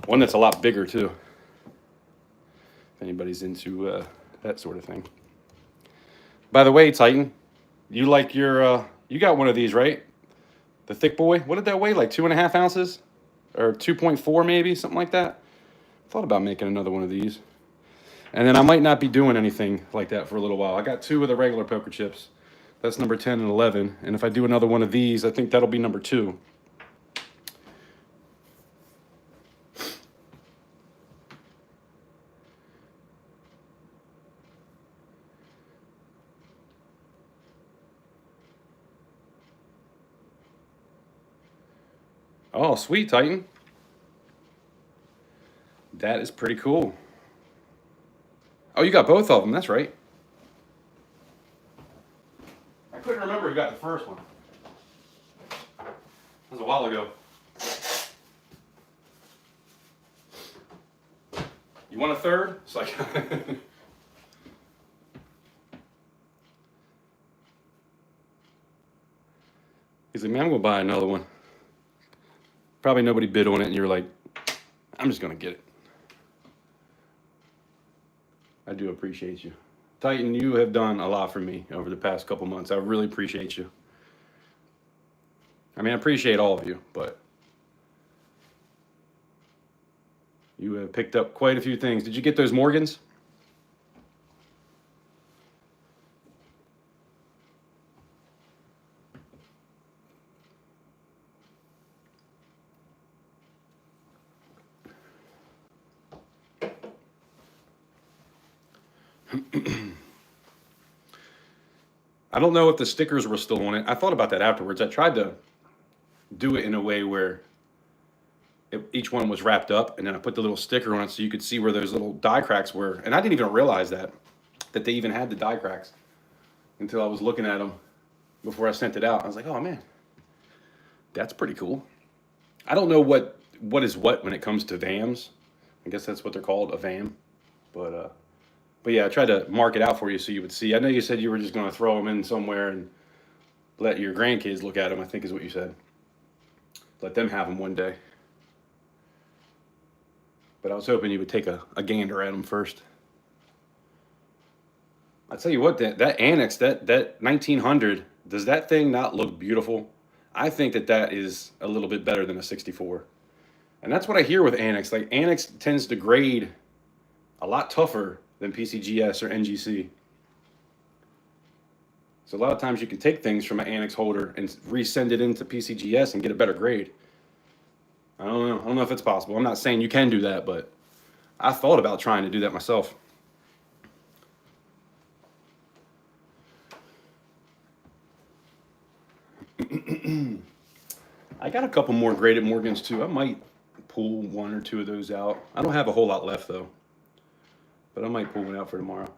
One that's a lot bigger too. if anybody's into that sort of thing. By the way, Titan, you like your you got one of these, right? The thick boy. What did that weigh? Like 2.5 ounces, or 2.4 maybe, something like that. Thought about making another one of these, and then I might not be doing anything like that for a little while. I got 2 of the regular poker chips. That's number 10 and 11. And if I do another one of these, I think that'll be number 2. Oh, sweet, Titan. That is pretty cool. Oh, you got both of them. That's right. I couldn't remember who got the first one. That was a while ago. You want a third? It's like he's like, man, I'm gonna buy another one. Probably nobody bid on it, and you're like, I'm just gonna get it. I do appreciate you. Titan, you have done a lot for me over the past couple months. I really appreciate you. I mean, I appreciate all of you, but you have picked up quite a few things. Did you get those Morgans? I don't know if the stickers were still on it. I thought about that afterwards. I tried to do it in a way where each one was wrapped up, and then I put the little sticker on it so you could see where those little die cracks were. And I didn't even realize that they even had the die cracks until I was looking at them before I sent it out. I was like, oh man, that's pretty cool. I don't know what is what when it comes to VAMs. I guess that's what they're called, a VAM. But yeah, I tried to mark it out for you so you would see. I know you said you were just going to throw them in somewhere and let your grandkids look at them, I think is what you said. Let them have them one day. But I was hoping you would take a gander at them first. I tell you what, that Annex, that 1900, does that thing not look beautiful? I think that is a little bit better than a 64. And that's what I hear with Annex. Like, Annex tends to grade a lot tougher than PCGS or NGC. So a lot of times you can take things from an Annex holder and resend it into PCGS and get a better grade. I don't know if it's possible. I'm not saying you can do that, but I thought about trying to do that myself. I got a couple more graded Morgans too. I might pull 1 or 2 of those out. I don't have a whole lot left though, but I might pull one out for tomorrow.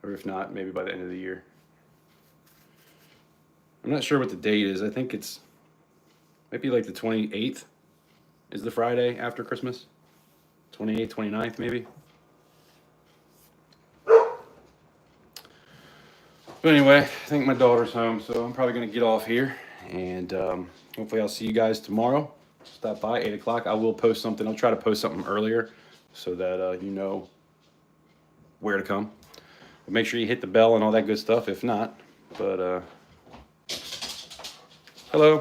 Or if not, maybe by the end of the year. I'm not sure what the date is. I think it's might be like the 28th is the Friday after Christmas. 28th, 29th maybe. But anyway, I think my daughter's home, so I'm probably going to get off here. And hopefully I'll see you guys tomorrow. Stop by, 8 o'clock. I will post something. I'll try to post something earlier so that you know where to come. But make sure you hit the bell and all that good stuff. If not, but hello.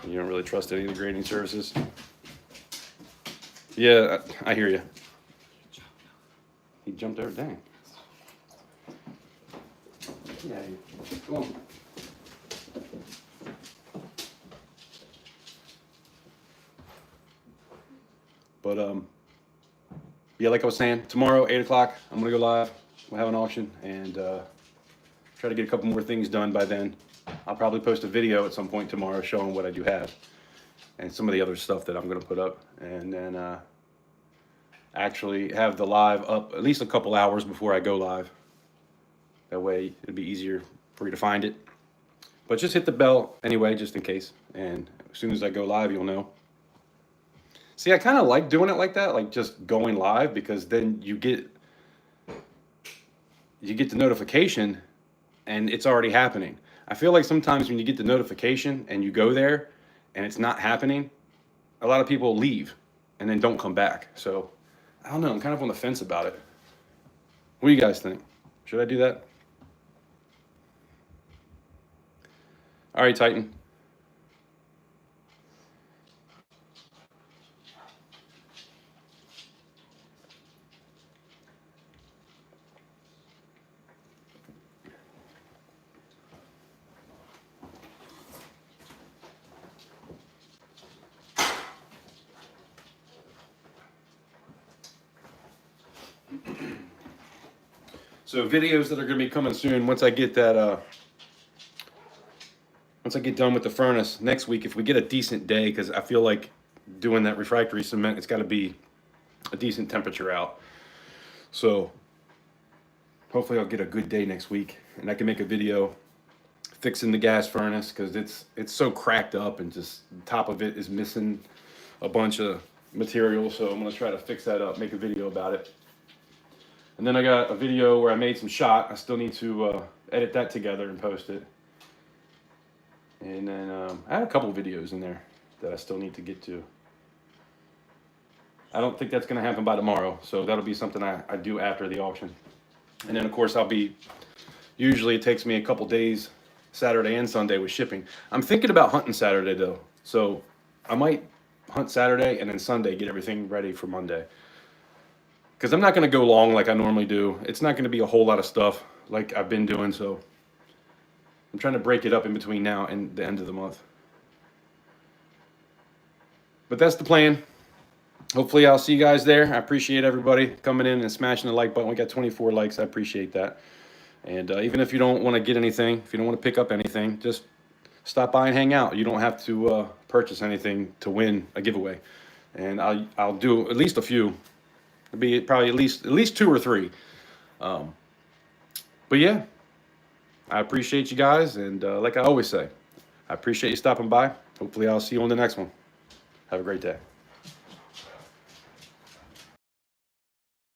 You don't really trust any of the grading services? Yeah, I hear you. He jumped over. Dang. Yeah, come on. But yeah, like I was saying, tomorrow 8 o'clock, I'm gonna go live. We'll have an auction and try to get a couple more things done by then. I'll probably post a video at some point tomorrow showing what I do have and some of the other stuff that I'm gonna put up, and then actually have the live up at least a couple hours before I go live. That way it'll be easier for you to find it. But just hit the bell anyway, just in case. And as soon as I go live, you'll know. See, I kind of like doing it like that, like just going live, because then you get the notification and it's already happening. I feel like sometimes when you get the notification and you go there and it's not happening, a lot of people leave and then don't come back. So I don't know. I'm kind of on the fence about it. What do you guys think? Should I do that? All right, Titan. So videos that are going to be coming soon once I get that once I get done with the furnace next week, if we get a decent day, because I feel like doing that refractory cement, it's got to be a decent temperature out. So hopefully I'll get a good day next week and I can make a video fixing the gas furnace, because it's so cracked up and just the top of it is missing a bunch of material. So I'm going to try to fix that up, make a video about it. And then I got a video where I made some shot. I still need to edit that together and post it. And then I had a couple videos in there that I still need to get to. I don't think that's going to happen by tomorrow, so that'll be something I do after the auction. And then, of course, usually it takes me a couple days, Saturday and Sunday with shipping. I'm thinking about hunting Saturday, though. So I might hunt Saturday and then Sunday get everything ready for Monday. Because I'm not going to go long like I normally do. It's not going to be a whole lot of stuff like I've been doing, so I'm trying to break it up in between now and the end of the month. But that's the plan. Hopefully I'll see you guys there. I appreciate everybody coming in and smashing the like button. We got 24 likes. I appreciate that. And even if you don't want to get anything, if you don't want to pick up anything, just stop by and hang out. You don't have to purchase anything to win a giveaway. And I'll do at least a few. It'll be probably at least 2 or 3. But yeah, I appreciate you guys, and like I always say, I appreciate you stopping by. Hopefully I'll see you on the next one. Have a great day.